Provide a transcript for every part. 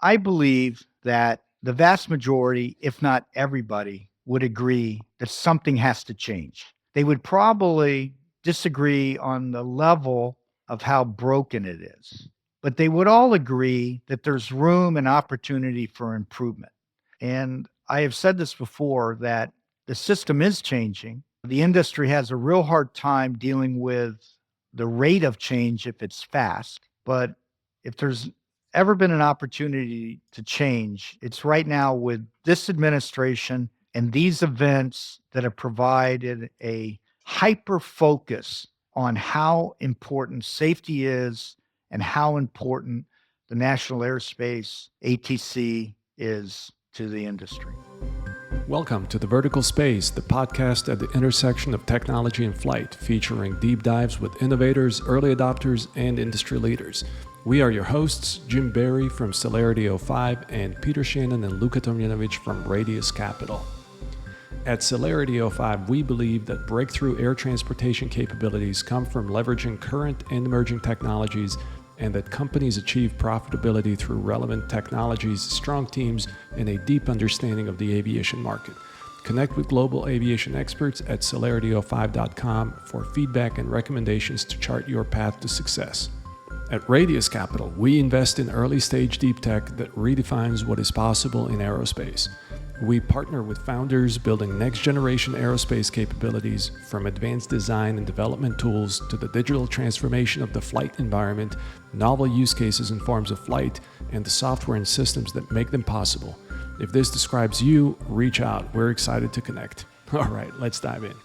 I believe that the vast majority, if not everybody, would agree that something has to change. They would probably disagree on the level of how broken it is, but they would all agree that there's room and opportunity for improvement. And I have said this before that the system is changing. The industry has a real hard time dealing with the rate of change if it's fast. But if there's ever been an opportunity to change, it's right now with this administration and these events that have provided a hyper focus on how important safety is and how important the National Airspace ATC is to the industry. Welcome to The Vertical Space, the podcast at the intersection of technology and flight, featuring deep dives with innovators, early adopters, and industry leaders. We are your hosts, Jim Barry from Celerity 05 and Peter Shannon and Luka Tomjanovic from Radius Capital. At Celerity 05, we believe that breakthrough air transportation capabilities come from leveraging current and emerging technologies, and that companies achieve profitability through relevant technologies, strong teams, and a deep understanding of the aviation market. Connect with global aviation experts at celerity05.com for feedback and recommendations to chart your path to success. At Radius Capital, we invest in early-stage deep tech that redefines what is possible in aerospace. We partner with founders building next-generation aerospace capabilities, from advanced design and development tools to the digital transformation of the flight environment, novel use cases and forms of flight, and the software and systems that make them possible. If this describes you, reach out. We're excited to connect. All right, let's dive in.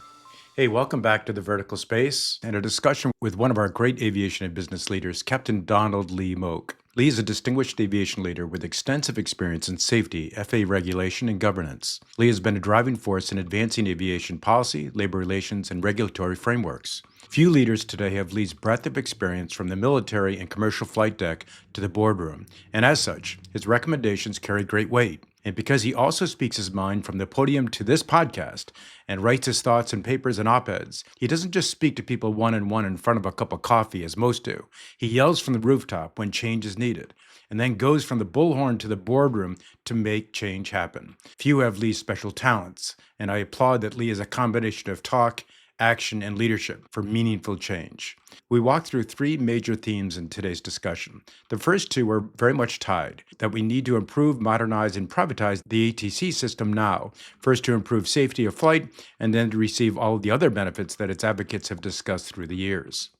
Hey, welcome back to The Vertical Space and a discussion with one of our great aviation and business leaders, Captain Donald Lee Moak. Lee is a distinguished aviation leader with extensive experience in safety, FAA regulation, and governance. Lee has been a driving force in advancing aviation policy, labor relations, and regulatory frameworks. Few leaders today have Lee's breadth of experience from the military and commercial flight deck to the boardroom, and as such, his recommendations carry great weight. And because he also speaks his mind from the podium to this podcast and writes his thoughts in papers and op-eds, he doesn't just speak to people one-on-one in front of a cup of coffee as most do. He yells from the rooftop when change is needed, and then goes from the bullhorn to the boardroom to make change happen. Few have Lee's special talents, and I applaud that Lee is a combination of talk, action, and leadership for meaningful change. We walked through three major themes in today's discussion. The first two are very much tied, that we need to improve, modernize, and privatize the ATC system now, first to improve safety of flight, and then to receive all of the other benefits that its advocates have discussed through the years.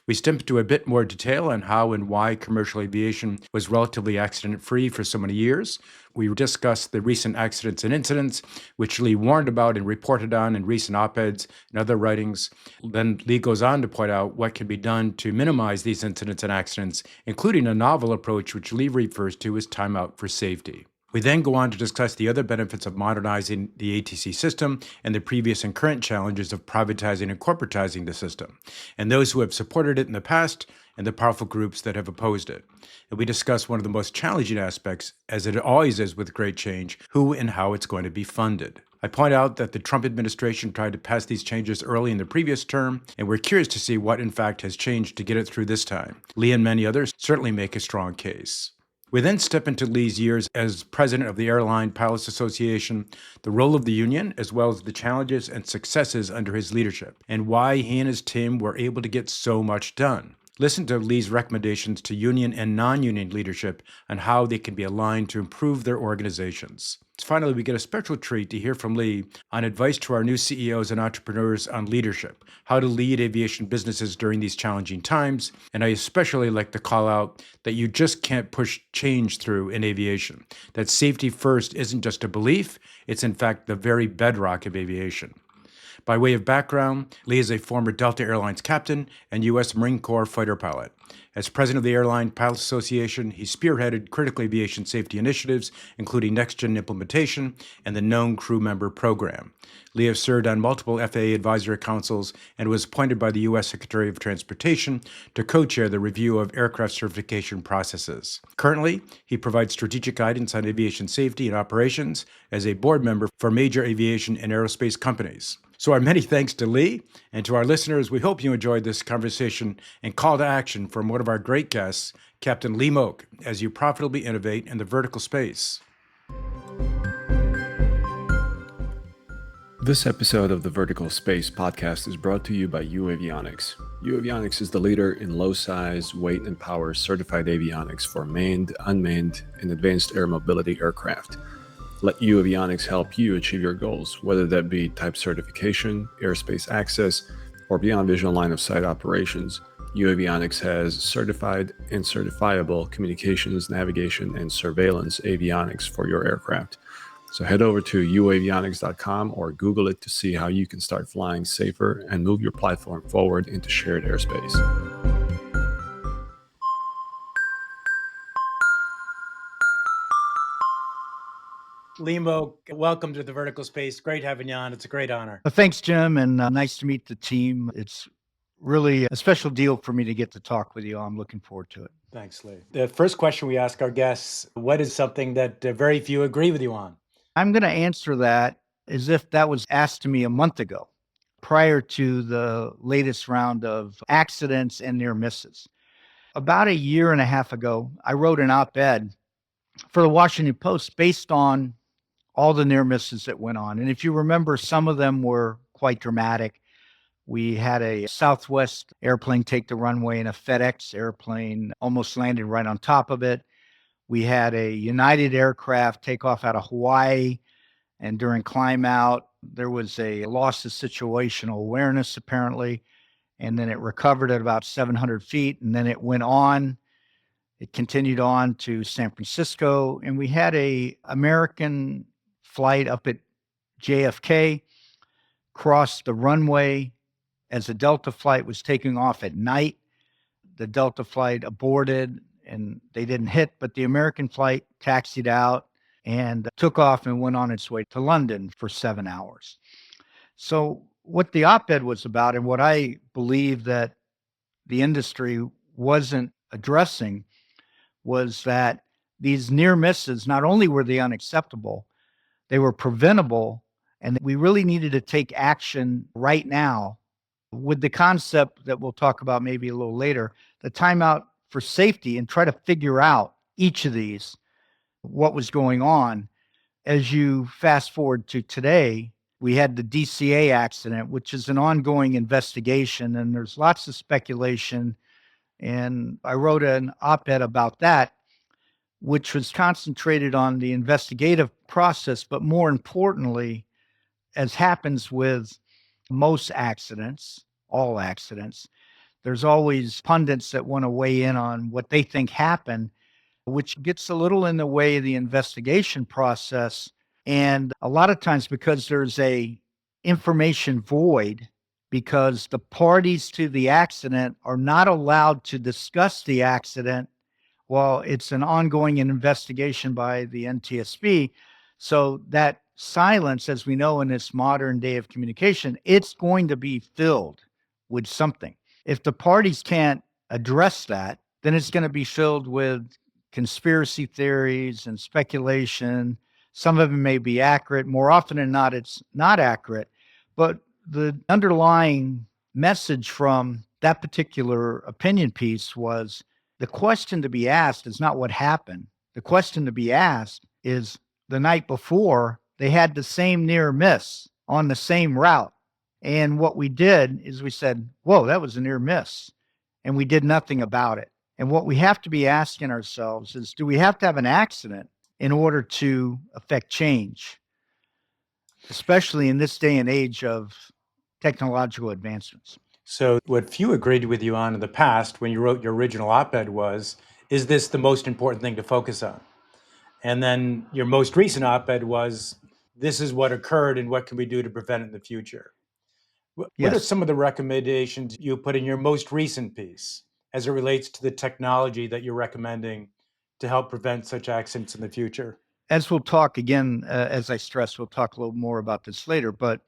We stepped into a bit more detail on how and why commercial aviation was relatively accident-free for so many years. We discussed the recent accidents and incidents, which Lee warned about and reported on in recent op-eds and other writings. Then Lee goes on to point out what can be done to minimize these incidents and accidents, including a novel approach which Lee refers to as timeout for safety. We then go on to discuss the other benefits of modernizing the ATC system and the previous and current challenges of privatizing and corporatizing the system, and those who have supported it in the past and the powerful groups that have opposed it. And we discuss one of the most challenging aspects, as it always is with great change, who and how it's going to be funded. I point out that the Trump administration tried to pass these changes early in the previous term, and we're curious to see what in fact has changed to get it through this time. Lee and many others certainly make a strong case. We then step into Lee's years as president of the Airline Pilots Association, the role of the union, as well as the challenges and successes under his leadership, and why he and his team were able to get so much done. Listen to Lee's recommendations to union and non-union leadership on how they can be aligned to improve their organizations. Finally, we get a special treat to hear from Lee on advice to our new CEOs and entrepreneurs on leadership, how to lead aviation businesses during these challenging times. And I especially like to call out that you just can't push change through in aviation, that safety first isn't just a belief, it's in fact the very bedrock of aviation. By way of background, Lee is a former Delta Airlines captain and U.S. Marine Corps fighter pilot. As president of the Airline Pilots Association, he spearheaded critical aviation safety initiatives, including next-gen implementation and the Known Crew Member program. Lee has served on multiple FAA advisory councils and was appointed by the U.S. Secretary of Transportation to co-chair the review of aircraft certification processes. Currently, he provides strategic guidance on aviation safety and operations as a board member for major aviation and aerospace companies. So our many thanks to Lee, and to our listeners, we hope you enjoyed this conversation and call to action from one of our great guests, Captain Lee Moak, as you profitably innovate in the vertical space. This episode of the Vertical Space podcast is brought to you by Avionics. Avionics is the leader in low size, weight, and power certified avionics for manned, unmanned, and advanced air mobility aircraft. Let Avionics help you achieve your goals, whether that be type certification, airspace access, or beyond visual line of sight operations. Avionics has certified and certifiable communications, navigation, and surveillance avionics for your aircraft. So head over to uavionics.com or Google it to see how you can start flying safer and move your platform forward into shared airspace. Lee Moak, welcome to the Vertical Space. Great having you on. It's a great honor. Thanks, Jim, and nice to meet the team. It's really a special deal for me to get to talk with you. I'm looking forward to it. Thanks, Lee. The first question we ask our guests, what is something that very few agree with you on? I'm going to answer that as if that was asked to me a month ago, prior to the latest round of accidents and near misses. About a year and a half ago, I wrote an op-ed for the Washington Post based on all the near misses that went on. And if you remember, some of them were quite dramatic. We had a Southwest airplane take the runway and a FedEx airplane almost landed right on top of it. We had a United aircraft take off out of Hawaii, and during climb out, there was a loss of situational awareness apparently, and then it recovered at about 700 feet, and then it went on. It continued on to San Francisco, and we had a American flight up at JFK, crossed the runway as a Delta flight was taking off at night. The Delta flight aborted and they didn't hit, but the American flight taxied out and took off and went on its way to London for 7 hours. So what the op-ed was about, and what I believe that the industry wasn't addressing, was that these near misses, not only were they unacceptable, they were preventable, and we really needed to take action right now with the concept that we'll talk about maybe a little later, the timeout for safety, and try to figure out each of these, what was going on. As you fast forward to today, we had the DCA accident, which is an ongoing investigation, and there's lots of speculation. And I wrote an op-ed about that, which was concentrated on the investigative process, but more importantly, as happens with most accidents, all accidents, there's always pundits that want to weigh in on what they think happened, which gets a little in the way of the investigation process. And a lot of times, because there's a information void, because the parties to the accident are not allowed to discuss the accident while it's an ongoing investigation by the NTSB. So that silence, as we know in this modern day of communication, it's going to be filled with something. If the parties can't address that, then it's going to be filled with conspiracy theories and speculation. Some of them may be accurate. More often than not, it's not accurate. But the underlying message from that particular opinion piece was, the question to be asked is not what happened. The question to be asked is, the night before, they had the same near miss on the same route. And what we did is we said, whoa, that was a near miss. And we did nothing about it. And what we have to be asking ourselves is, do we have to have an accident in order to affect change? Especially in this day and age of technological advancements. So what few agreed with you on in the past when you wrote your original op-ed was, is this the most important thing to focus on? And then your most recent op-ed was, this is what occurred and what can we do to prevent it in the future? What are Yes. some of the recommendations you put in your most recent piece as it relates to the technology that you're recommending to help prevent such accidents in the future? As we'll talk again, as I stressed, we'll talk a little more about this later, but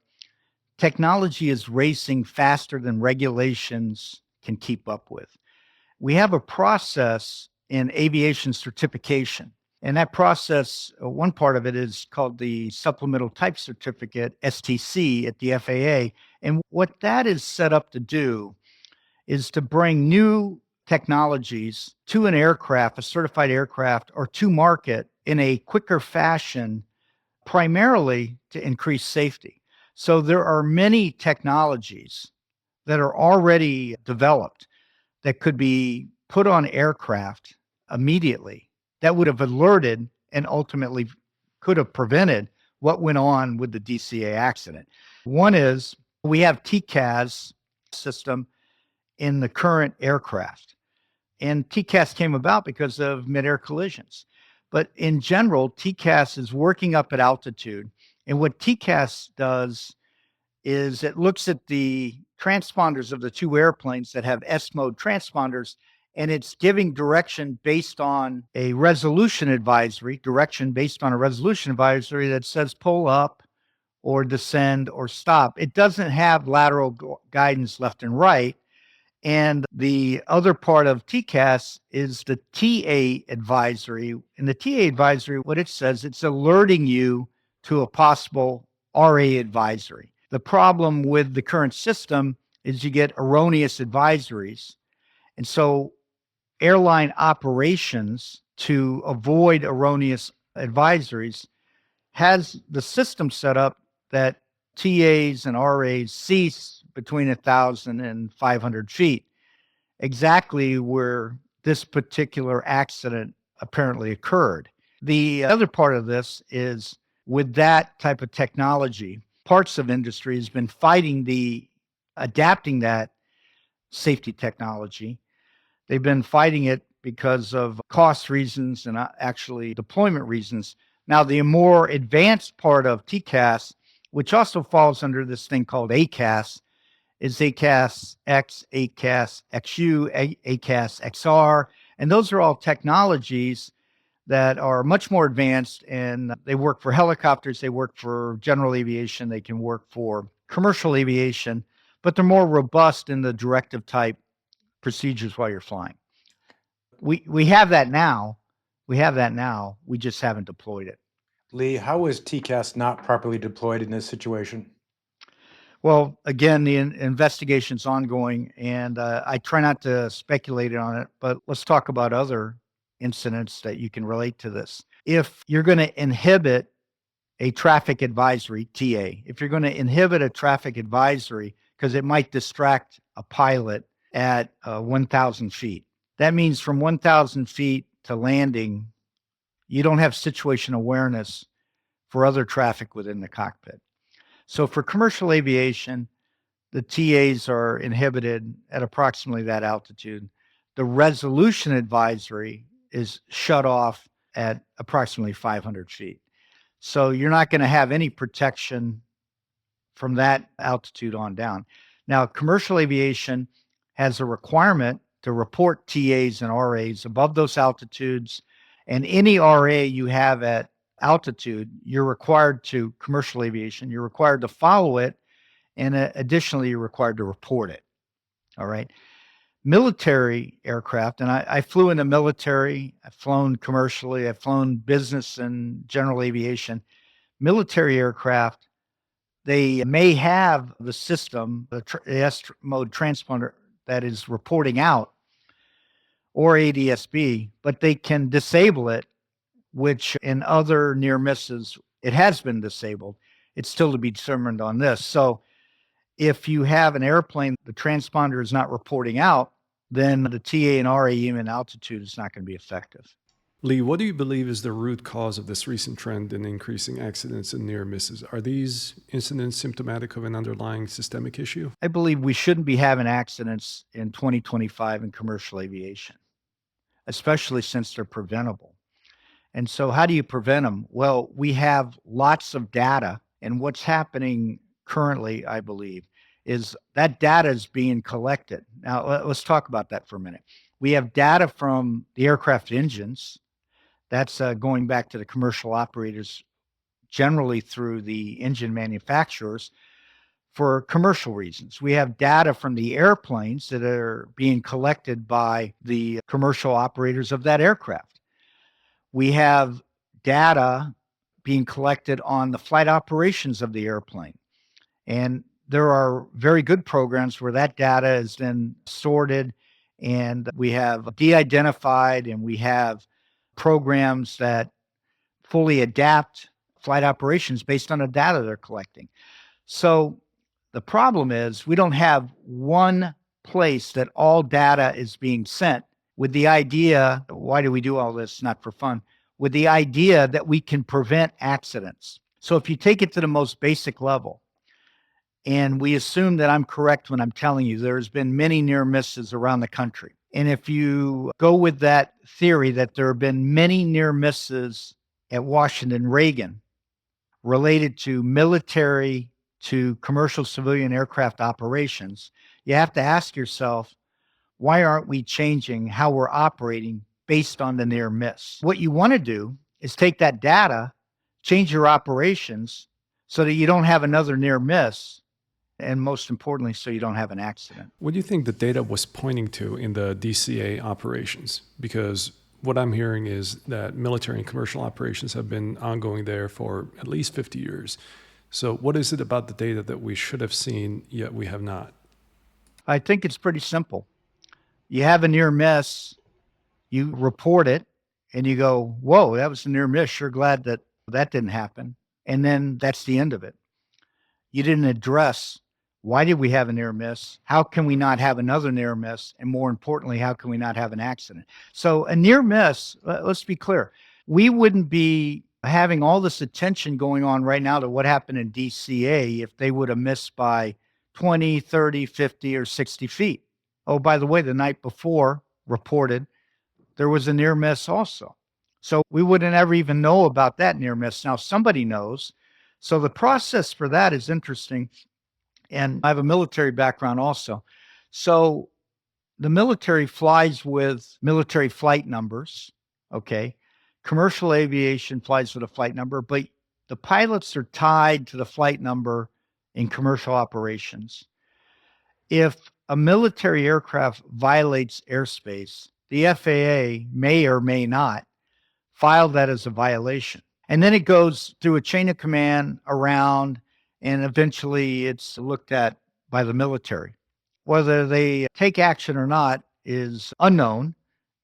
technology is racing faster than regulations can keep up with. We have a process in aviation certification And that process, one part of it is called the Supplemental Type Certificate, STC, at the FAA. And what that is set up to do is to bring new technologies to an aircraft, a certified aircraft, or to market in a quicker fashion, primarily to increase safety. So there are many technologies that are already developed that could be put on aircraft immediately that would have alerted and ultimately could have prevented what went on with the DCA accident. One is we have TCAS system in the current aircraft. And TCAS came about because of mid-air collisions. But in general, TCAS is working up at altitude. And what TCAS does is it looks at the transponders of the two airplanes that have S-mode transponders, and it's giving direction based on a resolution advisory that says pull up or descend or stop. It doesn't have lateral guidance left and right. And the other part of TCAS is the TA advisory. And the TA advisory, what it says, it's alerting you to a possible RA advisory. The problem with the current system is you get erroneous advisories. And so airline operations, to avoid erroneous advisories, has the system set up that TAs and RAs cease between 1,000 and 500 feet, exactly where this particular accident apparently occurred. The other part of this is with that type of technology, parts of industry has been fighting adapting that safety technology. They've been fighting it because of cost reasons and actually deployment reasons. Now, the more advanced part of TCAS, which also falls under this thing called ACAS, is ACAS X, ACAS XU, ACAS XR. And those are all technologies that are much more advanced, and they work for helicopters, they work for general aviation, they can work for commercial aviation, but they're more robust in the directive type procedures while you're flying. We have that now. We just haven't deployed it. Lee, how is TCAS not properly deployed in this situation? Well, again, the investigation's ongoing, and I try not to speculate on it, but let's talk about other incidents that you can relate to this. If you're going to inhibit a traffic advisory, TA, if you're going to inhibit a traffic advisory because it might distract a pilot at 1,000 feet, that means from 1,000 feet to landing, you don't have situation awareness for other traffic within the cockpit. So for commercial aviation, the TAs are inhibited at approximately that altitude. The resolution advisory is shut off at approximately 500 feet. So you're not going to have any protection from that altitude on down. Now, commercial aviation has a requirement to report TAs and RAs above those altitudes, and any RA you have at altitude, you're required to, commercial aviation, you're required to follow it, and additionally, you're required to report it. All right. Military aircraft, and I flew in the military, I've flown commercially, I've flown business and general aviation. Military aircraft, they may have the system, the S-mode transponder that is reporting out, or ADSB, but they can disable it, which in other near misses, it has been disabled. It's still to be determined on this. So if you have an airplane, the transponder is not reporting out, then the TA and RA even altitude is not going to be effective. Lee, what do you believe is the root cause of this recent trend in increasing accidents and near misses? Are these incidents symptomatic of an underlying systemic issue? I believe we shouldn't be having accidents in 2025 in commercial aviation, especially since they're preventable. And so how do you prevent them? Well, we have lots of data, and what's happening currently, I believe, is that data is being collected. Now, let's talk about that for a minute. We have data from the aircraft engines. That's going back to the commercial operators, generally through the engine manufacturers, for commercial reasons. We have data from the airplanes that are being collected by the commercial operators of that aircraft. We have data being collected on the flight operations of the airplane. And there are very good programs where that data is then sorted, and we have de-identified, and we have programs that fully adapt flight operations based on the data they're collecting. So the problem is we don't have one place that all data is being sent with the idea, why do we do all this? Not for fun, with the idea that we can prevent accidents. So if you take it to the most basic level, and we assume that I'm correct when I'm telling you there's been many near misses around the country. And if you go with that theory that there have been many near misses at Washington Reagan related to military to commercial civilian aircraft operations, you have to ask yourself, why aren't we changing how we're operating based on the near miss? What you want to do is take that data, change your operations so that you don't have another near miss, and most importantly, so you don't have an accident. What do you think the data was pointing to in the DCA operations? Because what I'm hearing is that military and commercial operations have been ongoing there for at least 50 years. So what is it about the data that we should have seen, yet we have not? I think it's pretty simple. You have a near miss, you report it, and you go, whoa, that was a near miss. Sure glad that that didn't happen. And then that's the end of it. You didn't address, why did we have a near miss? How can we not have another near miss? And more importantly, how can we not have an accident? So a near miss, let's be clear, we wouldn't be having all this attention going on right now to what happened in DCA if they would have missed by 20, 30, 50, or 60 feet. Oh, by the way, the night before reported there was a near miss also. So we wouldn't ever even know about that near miss. Now somebody knows. So the process for that is interesting. And I have a military background also. So the military flies with military flight numbers. Okay. Commercial aviation flies with a flight number, but the pilots are tied to the flight number in commercial operations. If a military aircraft violates airspace, the FAA may or may not file that as a violation. And then it goes through a chain of command around, and eventually it's looked at by the military. Whether they take action or not is unknown.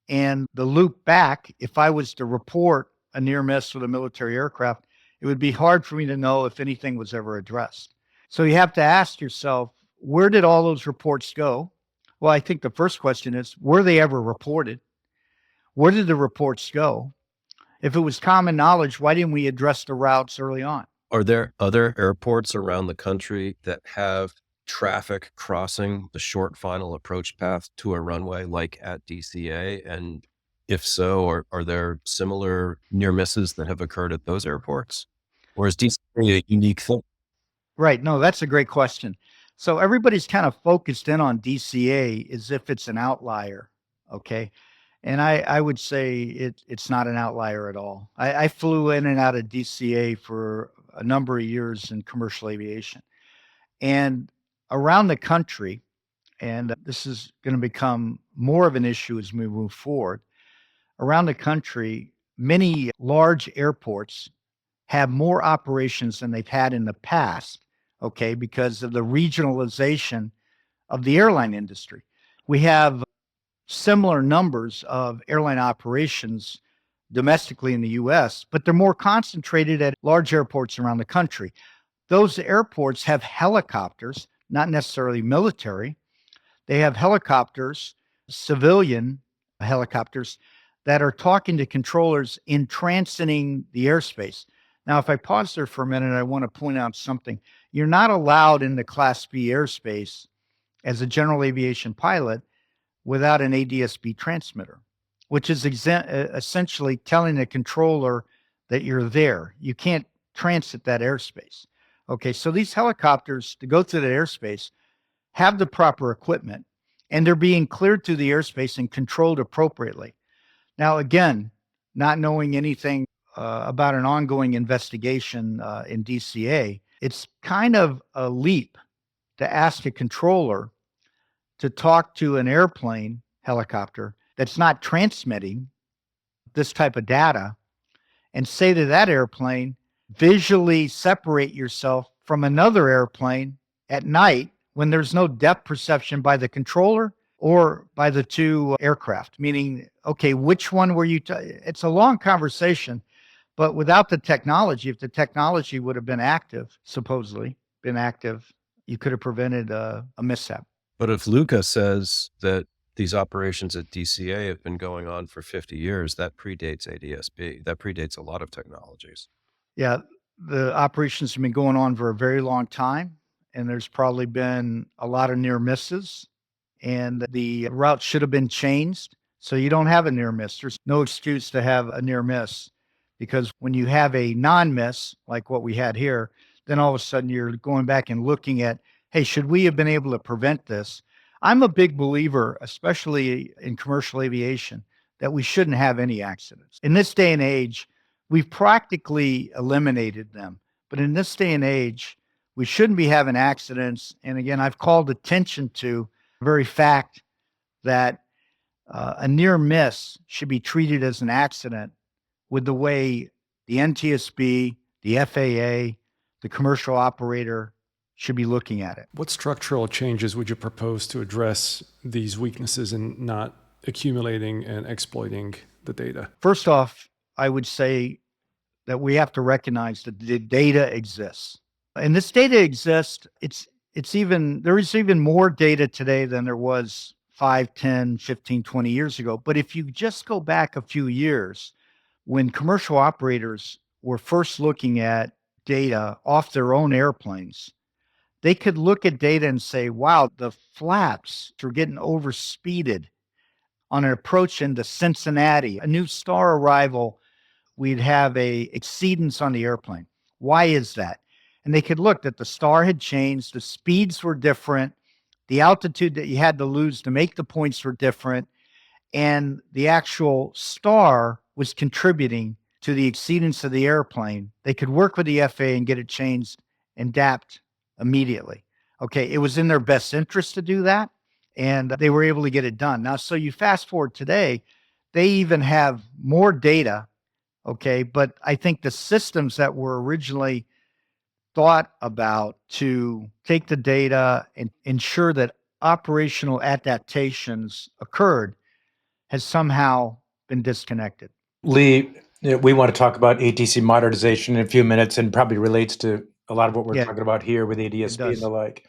And the loop back, if I was to report a near miss with a military aircraft, it would be hard for me to know if anything was ever addressed. So you have to ask yourself, where did all those reports go? Well, I think the first question is, were they ever reported? Where did the reports go? If it was common knowledge, why didn't we address the routes early on? Are there other airports around the country that have traffic crossing the short final approach path to a runway like at DCA? And if so, are there similar near misses that have occurred at those airports? Or is DCA a unique thing? Right. No, that's a great question. So everybody's kind of focused in on DCA as if it's an outlier. Okay. And I would say it's not an outlier at all. I flew in and out of DCA for a number of years in commercial aviation. And around the country, and this is going to become more of an issue as we move forward, around the country, many large airports have more operations than they've had in the past, okay, because of the regionalization of the airline industry. We have similar numbers of airline operations domestically in the US, but they're more concentrated at large airports around the country. Those airports have helicopters, not necessarily military. They have helicopters, civilian helicopters, that are talking to controllers in transiting the airspace. Now, if I pause there for a minute, I want to point out something. You're not allowed in the Class B airspace as a general aviation pilot without an ADS-B transmitter, which is essentially telling the controller that you're there. You can't transit that airspace. Okay, so these helicopters, to go through that airspace, have the proper equipment, and they're being cleared through the airspace and controlled appropriately. Now, again, not knowing anything about an ongoing investigation in DCA, it's kind of a leap to ask a controller to talk to an airplane helicopter that's not transmitting this type of data and say to that airplane, visually separate yourself from another airplane at night when there's no depth perception by the controller or by the two aircraft, meaning, okay, which one were you? It's a long conversation, but without the technology, if the technology would have been active, supposedly been active, you could have prevented a mishap. But if Luca says that these operations at DCA have been going on for 50 years, that predates ADSB. That predates a lot of technologies. Yeah, the operations have been going on for a very long time, and there's probably been a lot of near misses, and the route should have been changed so you don't have a near miss. There's no excuse to have a near miss, because when you have a non-miss like what we had here, then all of a sudden you're going back and looking at, hey, should we have been able to prevent this? I'm a big believer, especially in commercial aviation, that we shouldn't have any accidents. In this day and age, we've practically eliminated them. But in this day and age, we shouldn't be having accidents. And again, I've called attention to the very fact that a near miss should be treated as an accident with the way the NTSB, the FAA, the commercial operator should be looking at it. What structural changes would you propose to address these weaknesses in not accumulating and exploiting the data? First off, I would say that we have to recognize that the data exists. And this data exists, there is even more data today than there was 5, 10, 15, 20 years ago. But if you just go back a few years, when commercial operators were first looking at data off their own airplanes, they could look at data and say, wow, the flaps are getting overspeeded on an approach into Cincinnati, a new star arrival, we'd have a exceedance on the airplane. Why is that? And they could look that the star had changed, the speeds were different, the altitude that you had to lose to make the points were different, and the actual star was contributing to the exceedance of the airplane. They could work with the FAA and get it changed and adapt immediately. Okay, it was in their best interest to do that, and they were able to get it done. Now, so you fast forward today, they even have more data, okay, but I think the systems that were originally thought about to take the data and ensure that operational adaptations occurred has somehow been disconnected. Lee, we want to talk about ATC modernization in a few minutes, and probably relates to a lot of what we're talking about here with ADSB and the like.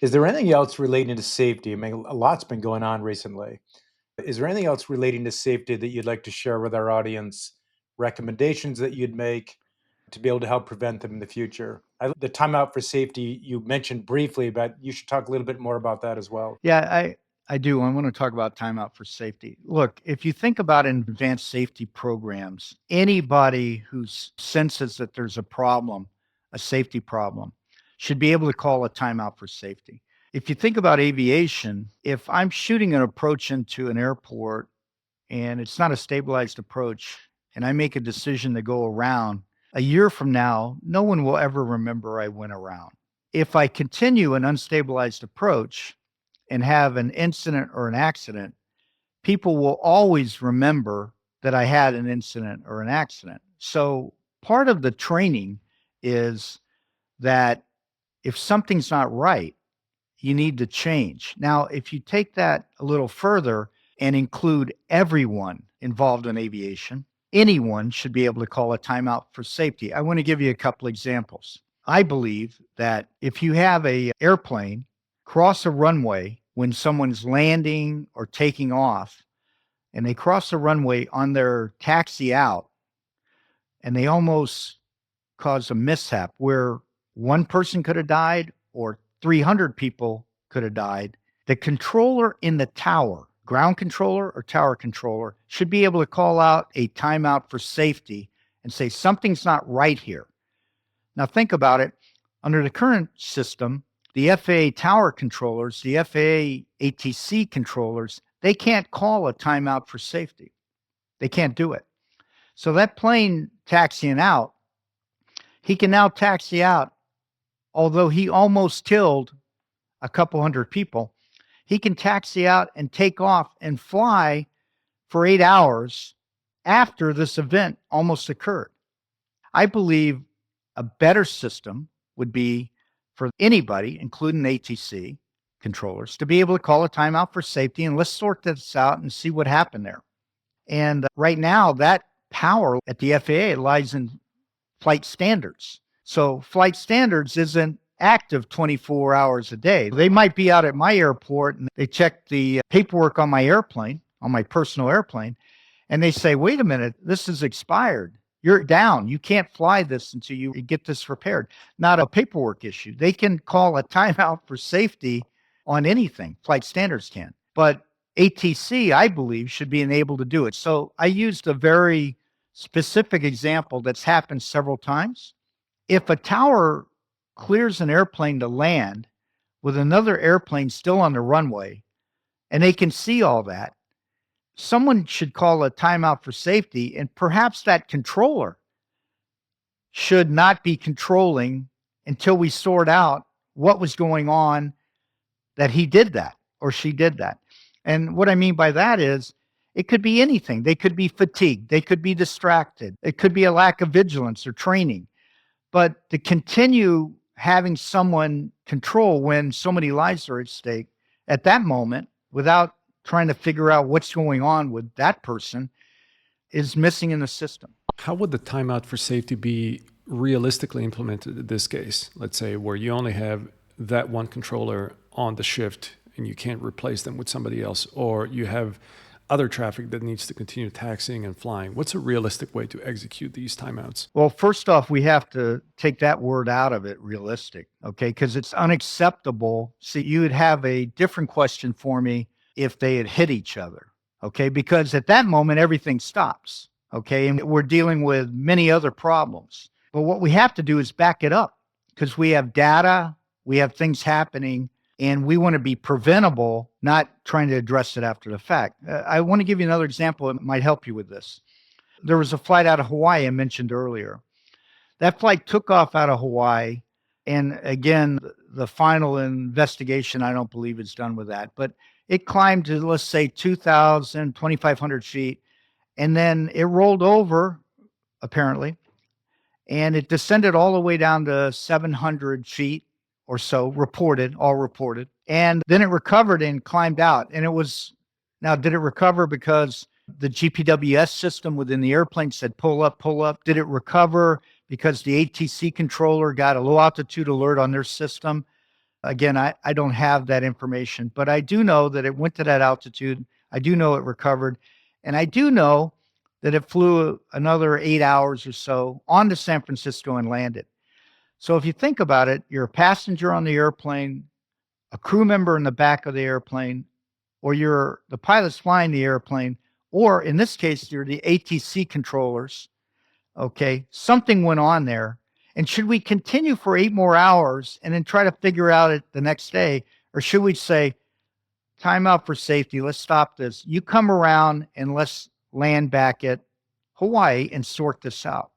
Is there anything else relating to safety? I mean, a lot's been going on recently. Is there anything else relating to safety that you'd like to share with our audience? Recommendations that you'd make to be able to help prevent them in the future? The timeout for safety you mentioned briefly, but you should talk a little bit more about that as well. Yeah, I do. I want to talk about timeout for safety. Look, if you think about advanced safety programs, anybody who senses that there's a problem, a safety problem, should be able to call a timeout for safety. If you think about aviation, if I'm shooting an approach into an airport and it's not a stabilized approach, and I make a decision to go around, a year from now, no one will ever remember I went around. If I continue an unstabilized approach and have an incident or an accident, people will always remember that I had an incident or an accident. So part of the training is that if something's not right, you need to change. Now, if you take that a little further and include everyone involved in aviation, anyone should be able to call a timeout for safety. I want to give you a couple examples. I believe that if you have an airplane cross a runway when someone's landing or taking off, and they cross the runway on their taxi out, and they almost cause a mishap where one person could have died or 300 people could have died, the controller in the tower, ground controller or tower controller, should be able to call out a timeout for safety and say, something's not right here. Now think about it. Under the current system, the FAA tower controllers, the FAA ATC controllers, they can't call a timeout for safety. They can't do it. So that plane taxiing out, he can now taxi out, although he almost killed a couple hundred people, he can taxi out and take off and fly for 8 hours after this event almost occurred. I believe a better system would be for anybody, including ATC controllers, to be able to call a timeout for safety and let's sort this out and see what happened there. And right now, that power at the FAA lies in flight standards. So flight standards isn't active 24 hours a day. They might be out at my airport and they check the paperwork on my airplane, on my personal airplane, and they say, wait a minute, this is expired. You're down. You can't fly this until you get this repaired. Not a paperwork issue. They can call a timeout for safety on anything. Flight standards can. But ATC, I believe, should be enabled to do it. So I used a very specific example that's happened several times. If a tower clears an airplane to land with another airplane still on the runway, and they can see all that, someone should call a timeout for safety, and perhaps that controller should not be controlling until we sort out what was going on that he did that or she did that. And what I mean by that is it could be anything. They could be fatigued. They could be distracted. It could be a lack of vigilance or training. But to continue having someone control when so many lives are at stake at that moment without trying to figure out what's going on with that person is missing in the system. How would the timeout for safety be realistically implemented in this case? Let's say where you only have that one controller on the shift and you can't replace them with somebody else, or you have other traffic that needs to continue taxiing and flying. What's a realistic way to execute these timeouts? Well, first off, we have to take that word out of it, realistic, okay? Because it's unacceptable. See, you would have a different question for me if they had hit each other, okay? Because at that moment, everything stops, okay? And we're dealing with many other problems. But what we have to do is back it up because we have data, we have things happening, and we want to be preventable, not trying to address it after the fact. I want to give you another example that might help you with this. There was a flight out of Hawaii I mentioned earlier. That flight took off out of Hawaii. And again, the final investigation, I don't believe is done with that. But it climbed to, let's say, 2,000, 2,500 feet. And then it rolled over, apparently. And it descended all the way down to 700 feet or so, all reported. And then it recovered and climbed out. And it was, now, did it recover because the GPWS system within the airplane said, pull up, pull up? Did it recover because the ATC controller got a low altitude alert on their system? Again, I don't have that information, but I do know that it went to that altitude. I do know it recovered. And I do know that it flew another 8 hours or so on to San Francisco and landed. So if you think about it, you're a passenger on the airplane, a crew member in the back of the airplane, or you're the pilots flying the airplane, or in this case, you're the ATC controllers. Okay, something went on there. And should we continue for 8 more hours and then try to figure out it the next day? Or should we say, time out for safety, let's stop this. You come around and let's land back at Hawaii and sort this out.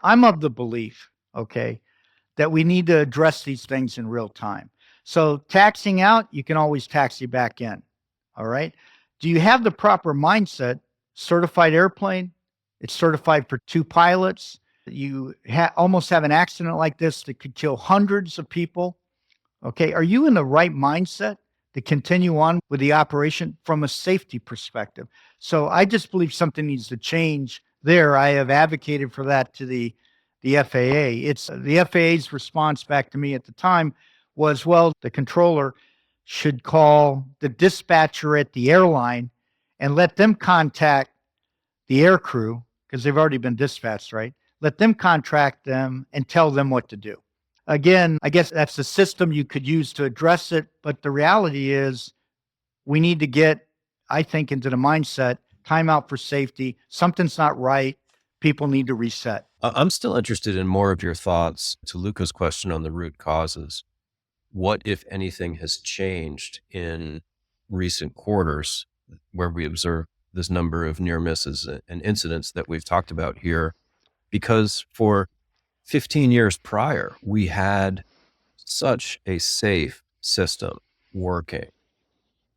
I'm of the belief, okay, that we need to address these things in real time. So taxiing out, you can always taxi back in, all right? Do you have the proper mindset? Certified airplane, it's certified for 2 pilots. You almost have an accident like this that could kill hundreds of people, okay? Are you in the right mindset to continue on with the operation from a safety perspective? So I just believe something needs to change there. I have advocated for that to the FAA. It's the FAA's response back to me at the time was, well, the controller should call the dispatcher at the airline and let them contact the air crew because they've already been dispatched, right? Let them contract them and tell them what to do. Again, I guess that's the system you could use to address it. But the reality is we need to get, I think, into the mindset, time out for safety. Something's not right. People need to reset. I'm still interested in more of your thoughts to Luca's question on the root causes. What, if anything, has changed in recent quarters where we observe this number of near misses and incidents that we've talked about here? Because for 15 years prior, we had such a safe system working.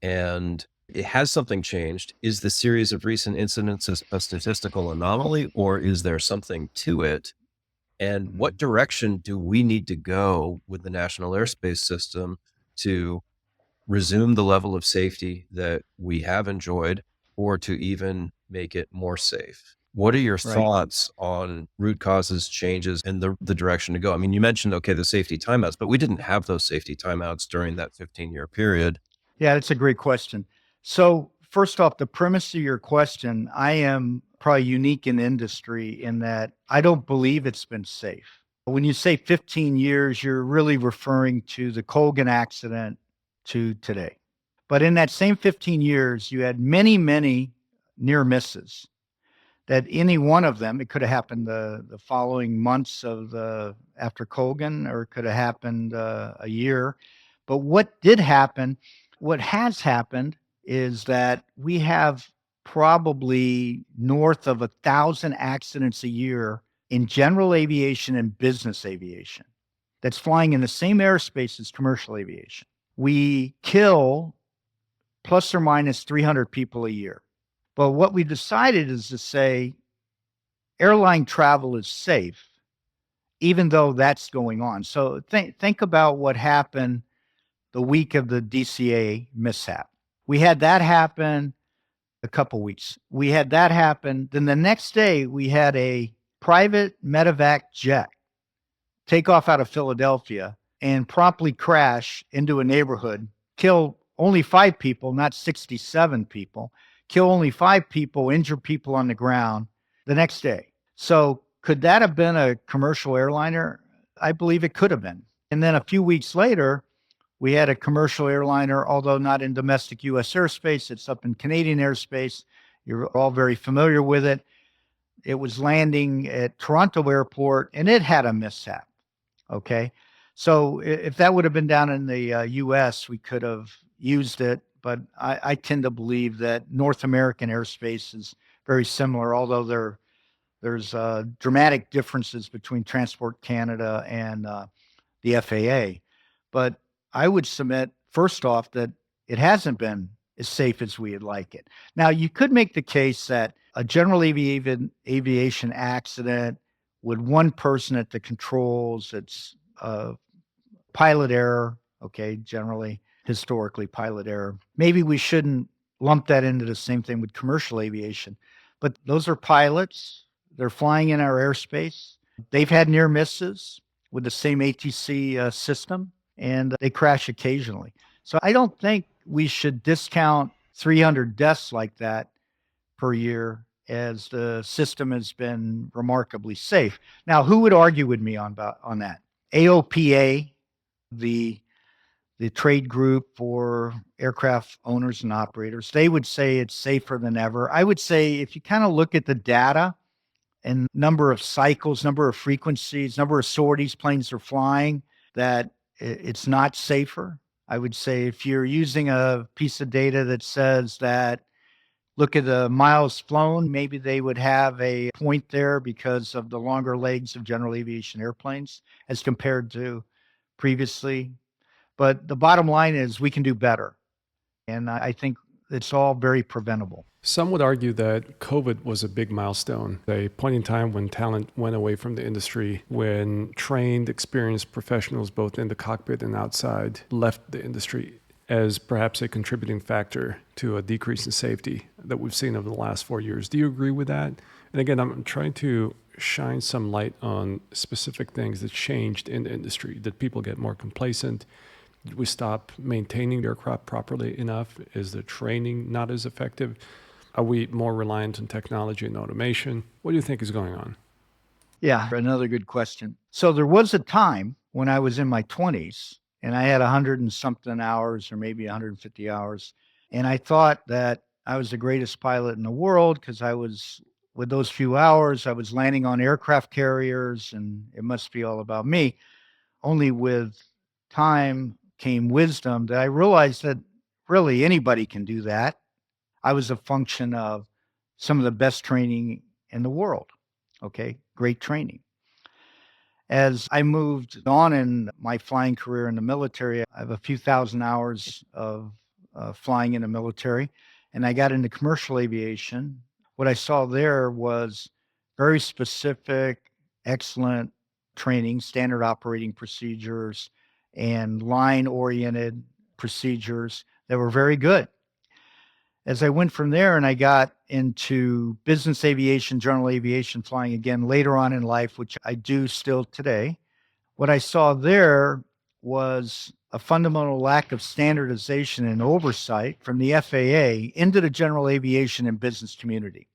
And Has something changed? Is the series of recent incidents a statistical anomaly, or is there something to it? And what direction do we need to go with the national airspace system to resume the level of safety that we have enjoyed, or to even make it more safe? What are your Right. thoughts on root causes, changes, and the direction to go? I mean, you mentioned, okay, the safety timeouts, but we didn't have those safety timeouts during that 15-year period. Yeah, that's a great question. So, first off, the premise of your question, I am probably unique in industry in that I don't believe it's been safe. When you say 15 years, you're really referring to the Colgan accident to today. But in that same 15 years, you had many, many near misses that any one of them, it could have happened the following months of the after Colgan, or it could have happened a year. But what did happen, what has happened is that we have probably north of 1,000 accidents a year in general aviation and business aviation that's flying in the same airspace as commercial aviation. We kill plus or minus 300 people a year. But what we decided is to say airline travel is safe, even though that's going on. So think about what happened the week of the DCA mishap. We had that happen a couple weeks. We had that happen. Then the next day, we had a private medevac jet take off out of Philadelphia and promptly crash into a neighborhood, kill only 5 people, not 67 people, kill only 5 people, injure people on the ground the next day. So could that have been a commercial airliner? I believe it could have been. And then a few weeks later, we had a commercial airliner, although not in domestic US airspace, it's up in Canadian airspace. You're all very familiar with it. It was landing at Toronto Airport and it had a mishap. Okay. So if that would have been down in the US, we could have used it. But I tend to believe that North American airspace is very similar, although there's dramatic differences between Transport Canada and the FAA. But I would submit, first off, that it hasn't been as safe as we'd like it. Now, you could make the case that a general aviation accident with one person at the controls, it's pilot error, okay, generally, historically, pilot error. Maybe we shouldn't lump that into the same thing with commercial aviation, but those are pilots. They're flying in our airspace. They've had near misses with the same ATC system, and they crash occasionally. So I don't think we should discount 300 deaths like that per year as the system has been remarkably safe. Now, who would argue with me on that? AOPA, the trade group for aircraft owners and operators, they would say it's safer than ever. I would say if you kind of look at the data and number of cycles, number of frequencies, number of sorties planes are flying, that it's not safer. I would say if you're using a piece of data that says that look at the miles flown, maybe they would have a point there because of the longer legs of general aviation airplanes as compared to previously. But the bottom line is we can do better. And I think it's all very preventable. Some would argue that COVID was a big milestone, a point in time when talent went away from the industry, when trained, experienced professionals, both in the cockpit and outside, left the industry as perhaps a contributing factor to a decrease in safety that we've seen over the last 4 years. Do you agree with that? And again, I'm trying to shine some light on specific things that changed in the industry. Did people get more complacent? Did we stop maintaining the aircraft properly enough? Is the training not as effective? Are we more reliant on technology and automation? What do you think is going on? Yeah, another good question. So there was a time when I was in my 20s and I had 100 and something hours or maybe 150 hours. And I thought that I was the greatest pilot in the world because I was, with those few hours, I was landing on aircraft carriers and it must be all about me. Only with time came wisdom that I realized that really anybody can do that. I was a function of some of the best training in the world. Okay, great training. As I moved on in my flying career in the military, I have a few thousand hours of flying in the military, and I got into commercial aviation. What I saw there was very specific, excellent training, standard operating procedures, and line-oriented procedures that were very good. As I went from there and I got into business aviation, general aviation flying again later on in life, which I do still today, what I saw there was a fundamental lack of standardization and oversight from the FAA into the general aviation and business community.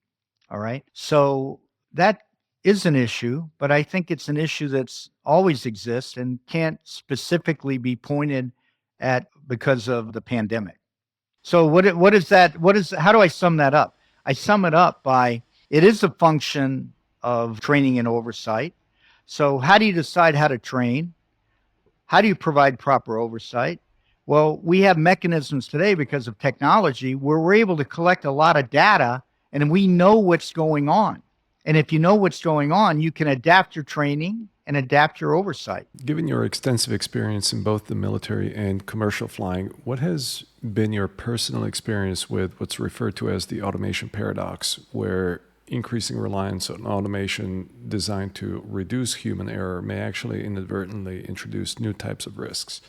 All right. So that is an issue, but I think it's an issue that's always exists and can't specifically be pointed at because of the pandemic. So what is that? How do I sum that up? I sum it up by it is a function of training and oversight. So how do you decide how to train? How do you provide proper oversight? Well, we have mechanisms today because of technology where we're able to collect a lot of data and we know what's going on. And if you know what's going on, you can adapt your training and adapt your oversight. Given your extensive experience in both the military and commercial flying, what has been your personal experience with what's referred to as the automation paradox, where increasing reliance on automation designed to reduce human error may actually inadvertently introduce new types of risks?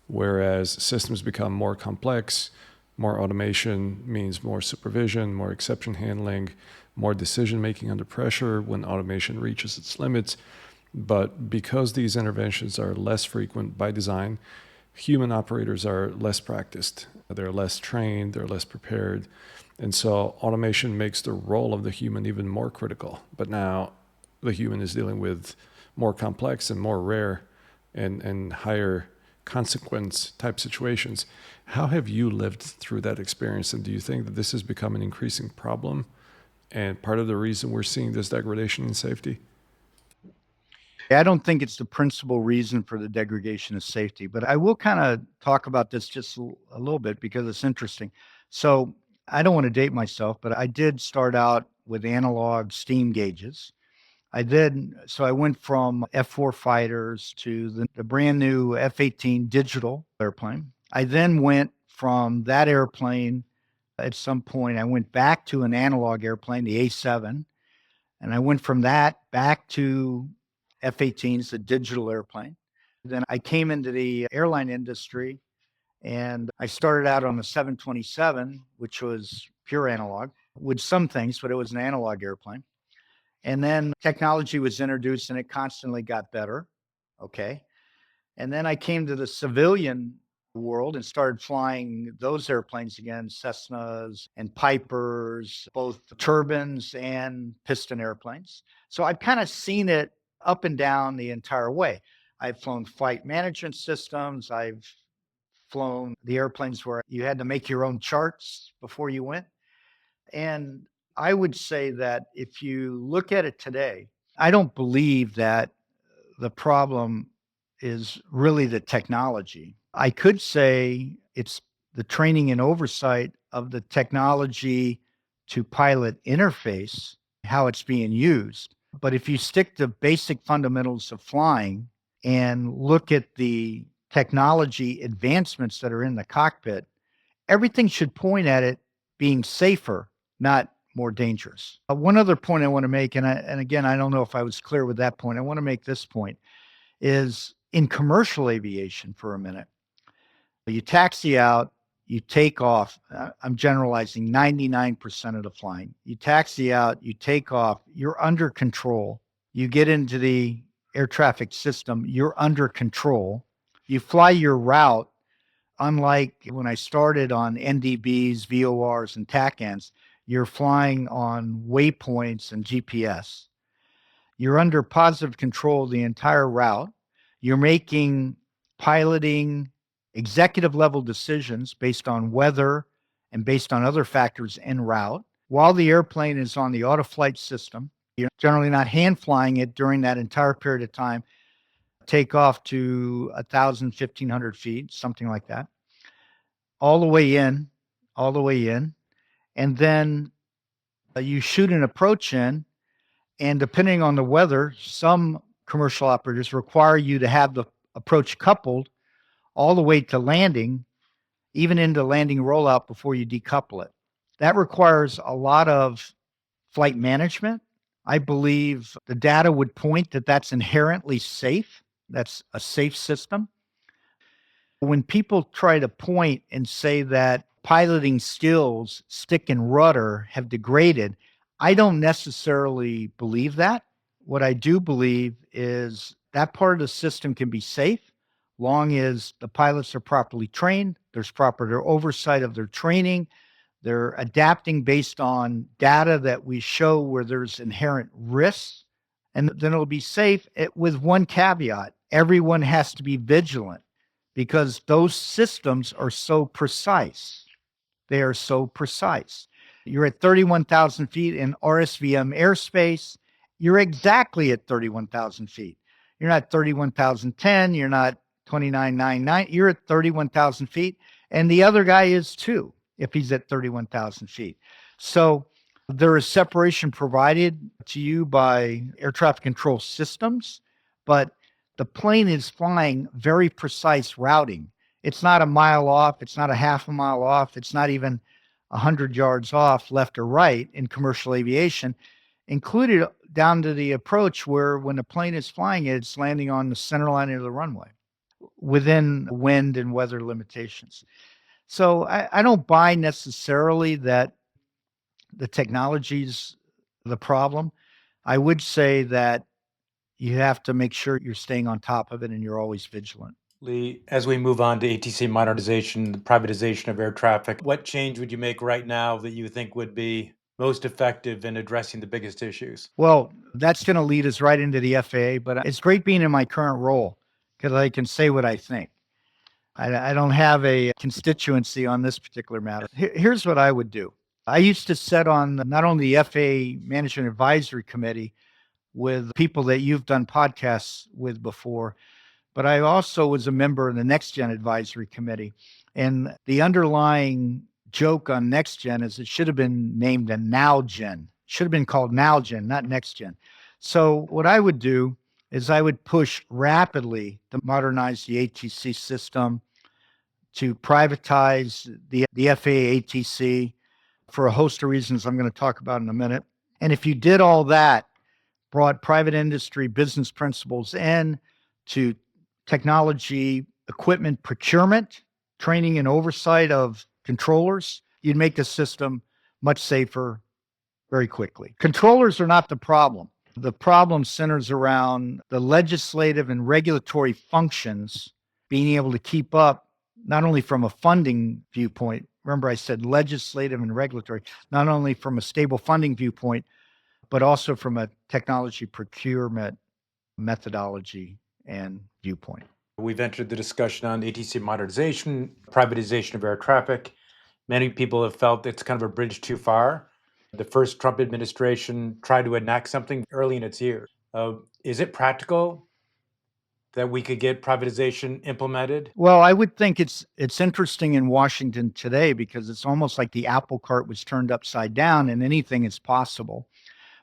Whereas systems become more complex, more automation means more supervision, more exception handling, more decision making under pressure when automation reaches its limits. But because these interventions are less frequent by design, human operators are less practiced. They're less trained, they're less prepared. And so automation makes the role of the human even more critical. But now the human is dealing with more complex and more rare and higher consequence type situations. How have you lived through that experience? And do you think that this has become an increasing problem and part of the reason we're seeing this degradation in safety? I don't think it's the principal reason for the degradation of safety, but I will kind of talk about this just a little bit because it's interesting. So I don't want to date myself, but I did start out with analog steam gauges. So I went from F-4 fighters to the brand new F-18 digital airplane. I then went from that airplane, at some point, I went back to an analog airplane, the A-7, and I went from that back to F-18s, the digital airplane. Then I came into the airline industry and I started out on the 727, which was pure analog with some things, but it was an analog airplane. And then technology was introduced and it constantly got better. Okay. And then I came to the civilian world and started flying those airplanes again, Cessnas and Pipers, both turbines and piston airplanes. So I've kind of seen it up and down the entire way. I've flown flight management systems. I've flown the airplanes where you had to make your own charts before you went. And I would say that if you look at it today, I don't believe that the problem is really the technology. I could say it's the training and oversight of the technology to pilot interface, how it's being used. But if you stick to basic fundamentals of flying and look at the technology advancements that are in the cockpit, everything should point at it being safer, not more dangerous. One other point I want to make, and again, I don't know if I was clear with that point. I want to make this point, is in commercial aviation for a minute. You taxi out, you take off. I'm generalizing 99% of the flying. You taxi out, you take off, you're under control. You get into the air traffic system, you're under control. You fly your route. Unlike when I started on NDBs, VORs, and TACANs, you're flying on waypoints and GPS. You're under positive control the entire route. You're making piloting executive level decisions based on weather and based on other factors en route. While the airplane is on the auto flight system, you're generally not hand flying it during that entire period of time. Take off to 1,000, 1,500 feet, something like that. All the way in. And then you shoot an approach in, and depending on the weather, some commercial operators require you to have the approach coupled all the way to landing even into landing rollout before you decouple it. That requires a lot of flight management. I believe the data would point that that's inherently safe. That's a safe system. When people try to point and say that piloting skills, stick and rudder, have degraded, I don't necessarily believe that. What I do believe is that part of the system can be safe long as the pilots are properly trained, there's proper oversight of their training, they're adapting based on data that we show where there's inherent risks, and then it'll be safe with one caveat. Everyone has to be vigilant because those systems are so precise. They are so precise. You're at 31,000 feet in RSVM airspace. You're exactly at 31,000 feet. You're not 31,010. You're not 2999. You're at 31,000 feet. And the other guy is too, if he's at 31,000 feet. So there is separation provided to you by air traffic control systems, but the plane is flying very precise routing. It's not a mile off. It's not a half a mile off. It's not even 100 yards off left or right in commercial aviation, included down to the approach where when the plane is flying, it's landing on the center line of the runway within wind and weather limitations. So I don't buy necessarily that the technology's the problem. I would say that you have to make sure you're staying on top of it and you're always vigilant. Lee, as we move on to ATC modernization, the privatization of air traffic, what change would you make right now that you think would be most effective in addressing the biggest issues? Well, that's going to lead us right into the FAA, but it's great being in my current role because I can say what I think. I don't have a constituency on this particular matter. Here's what I would do. I used to sit on not only the FAA Management Advisory Committee with people that you've done podcasts with before, but I also was a member of the Next Gen Advisory Committee. And the underlying joke on Next Gen is it should have been named a Now Gen. Should have been called Now Gen, not Next Gen. So what I would do is I would push rapidly to modernize the ATC system, to privatize the FAA ATC for a host of reasons I'm going to talk about in a minute. And if you did all that, brought private industry business principles in to technology, equipment procurement, training and oversight of controllers, you'd make the system much safer very quickly. Controllers are not the problem. The problem centers around the legislative and regulatory functions being able to keep up, not only from a funding viewpoint. Remember, I said legislative and regulatory, not only from a stable funding viewpoint, but also from a technology procurement methodology and viewpoint. We've entered the discussion on ATC modernization, privatization of air traffic. Many people have felt it's kind of a bridge too far. The first Trump administration tried to enact something early in its year. Is it practical that we could get privatization implemented? Well, I would think it's interesting in Washington today because it's almost like the apple cart was turned upside down and anything is possible.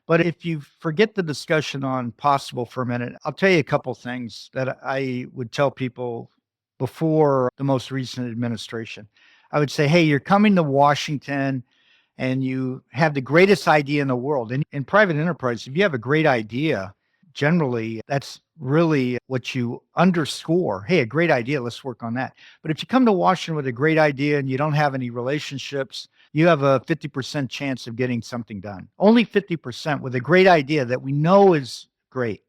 But if you forget the discussion on possible for a minute, I'll tell you a couple things that I would tell people before the most recent administration. I would say, hey, you're coming to Washington and you have the greatest idea in the world. And in private enterprise, if you have a great idea, generally that's really what you underscore. Hey, a great idea, let's work on that. But if you come to Washington with a great idea and you don't have any relationships, you have a 50% chance of getting something done. Only 50% with a great idea that we know is great.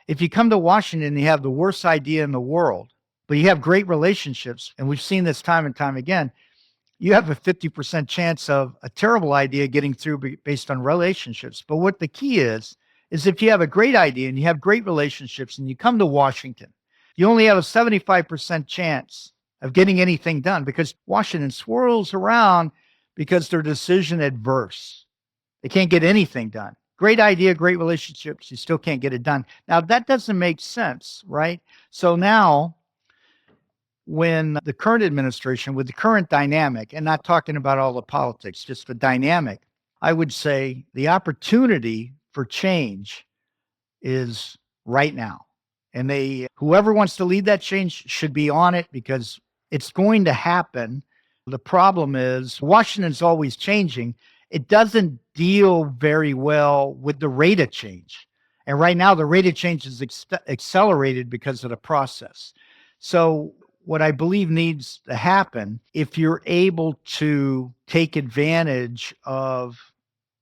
If you come to Washington and you have the worst idea in the world, but you have great relationships, and we've seen this time and time again, you have a 50% chance of a terrible idea getting through based on relationships. But what the key is if you have a great idea and you have great relationships and you come to Washington, you only have a 75% chance of getting anything done because Washington swirls around because they're decision adverse. They can't get anything done. Great idea, great relationships, you still can't get it done. Now, that doesn't make sense, right? So now, when the current administration, with the current dynamic, and not talking about all the politics, just the dynamic, I would say the opportunity for change is right now. And whoever wants to lead that change should be on it because it's going to happen The problem is Washington's always changing. It doesn't deal very well with the rate of change. And right now, the rate of change is accelerated because of the process. So, what I believe needs to happen, if you're able to take advantage of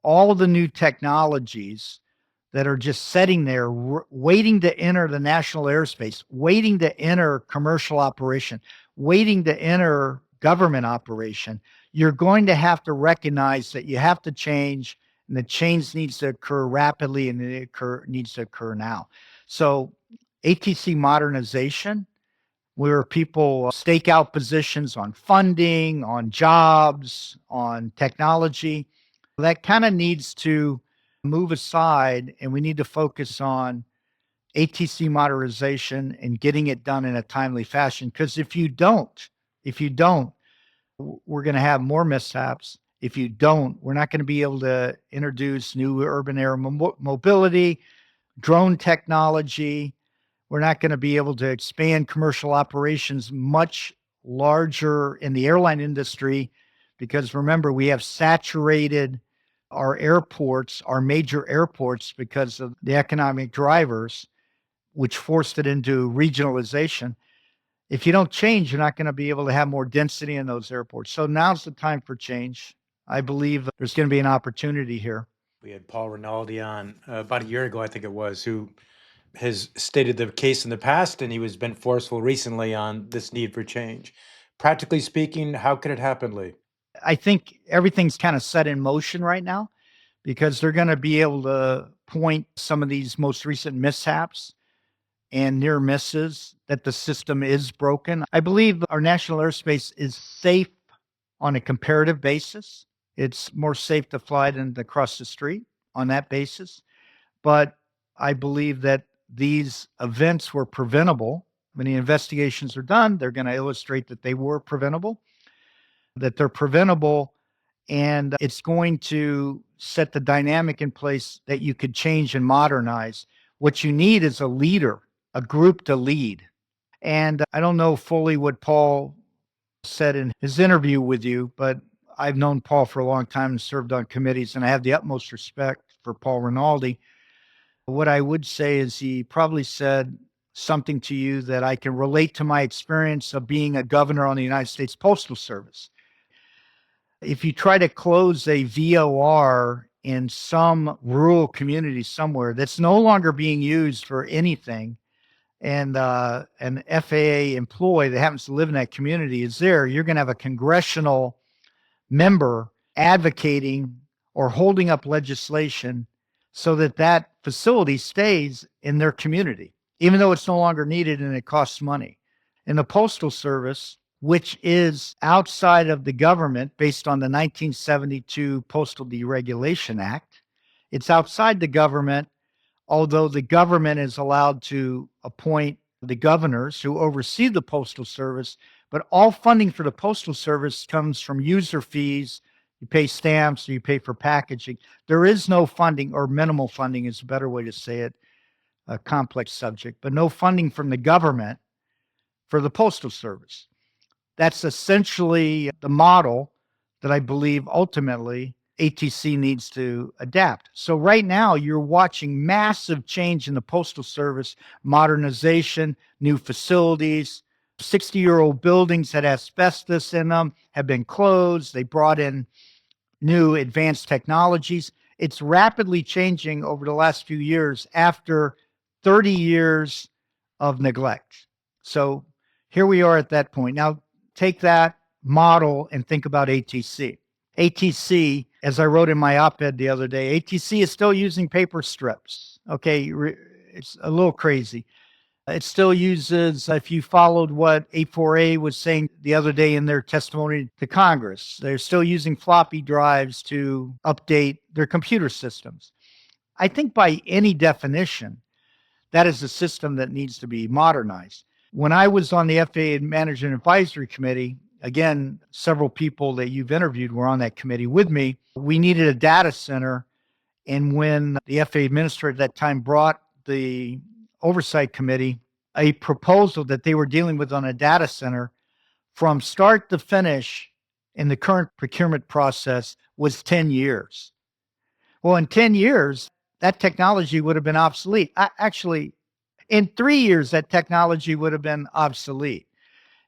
all the new technologies that are just sitting there, waiting to enter the national airspace, waiting to enter commercial operation, waiting to enter government operation, you're going to have to recognize that you have to change, and the change needs to occur rapidly, and it needs to occur now. So ATC modernization, where people stake out positions on funding, on jobs, on technology, that kind of needs to move aside, and we need to focus on ATC modernization and getting it done in a timely fashion. Because if you don't, we're going to have more mishaps. If you don't, we're not going to be able to introduce new urban air mobility, drone technology. We're not going to be able to expand commercial operations much larger in the airline industry, because remember, we have saturated our airports, our major airports, because of the economic drivers, which forced it into regionalization. If you don't change, you're not going to be able to have more density in those airports. So now's the time for change. I believe there's going to be an opportunity here. We had Paul Rinaldi on about a year ago, I think it was, who has stated the case in the past, and he was been forceful recently on this need for change. Practically speaking, how could it happen, Lee? I think everything's kind of set in motion right now, because they're going to be able to point some of these most recent mishaps and near misses that the system is broken. I believe our national airspace is safe on a comparative basis. It's more safe to fly than to cross the street on that basis. But I believe that these events were preventable. When the investigations are done, they're going to illustrate that they were preventable, that they're preventable, and it's going to set the dynamic in place that you could change and modernize. What you need is a leader, a group to lead. And I don't know fully what Paul said in his interview with you, but I've known Paul for a long time and served on committees, and I have the utmost respect for Paul Rinaldi. What I would say is he probably said something to you that I can relate to my experience of being a governor on the United States Postal Service. If you try to close a VOR in some rural community somewhere that's no longer being used for anything, and an FAA employee that happens to live in that community is there, you're going to have a congressional member advocating or holding up legislation so that that facility stays in their community, even though it's no longer needed and it costs money. In the Postal Service, which is outside of the government based on the 1972 Postal Deregulation Act, it's outside the government, although the government is allowed to appoint the governors who oversee the Postal Service, but all funding for the Postal Service comes from user fees. You pay stamps, or you pay for packaging. There is no funding, or minimal funding is a better way to say it, a complex subject, but no funding from the government for the Postal Service. That's essentially the model that I believe ultimately ATC needs to adapt. So right now you're watching massive change in the Postal Service, modernization, new facilities, 60-year-old buildings that have asbestos in them have been closed. They brought in new advanced technologies. It's rapidly changing over the last few years after 30 years of neglect. So here we are at that point. Now take that model and think about ATC. ATC, as I wrote in my op-ed the other day, ATC is still using paper strips. Okay, it's a little crazy. It still uses, if you followed what A4A was saying the other day in their testimony to Congress, they're still using floppy drives to update their computer systems. I think by any definition, that is a system that needs to be modernized. When I was on the FAA Management Advisory Committee, again, several people that you've interviewed were on that committee with me. We needed a data center. And when the FAA administrator at that time brought the oversight committee a proposal that they were dealing with on a data center, from start to finish, And the current procurement process was 10 years. Well, in 10 years, that technology would have been obsolete. Actually, in 3 years, that technology would have been obsolete.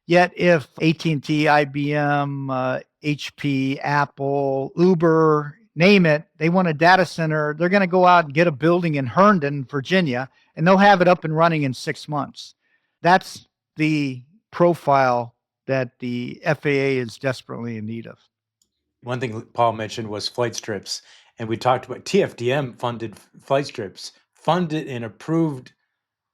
Yet if AT&T, IBM, HP, Apple, Uber, name it, they want a data center, they're going to go out and get a building in Herndon, Virginia, and they'll have it up and running in 6 months. That's the profile that the FAA is desperately in need of. One thing Paul mentioned was flight strips, and we talked about TFDM funded flight strips, funded and approved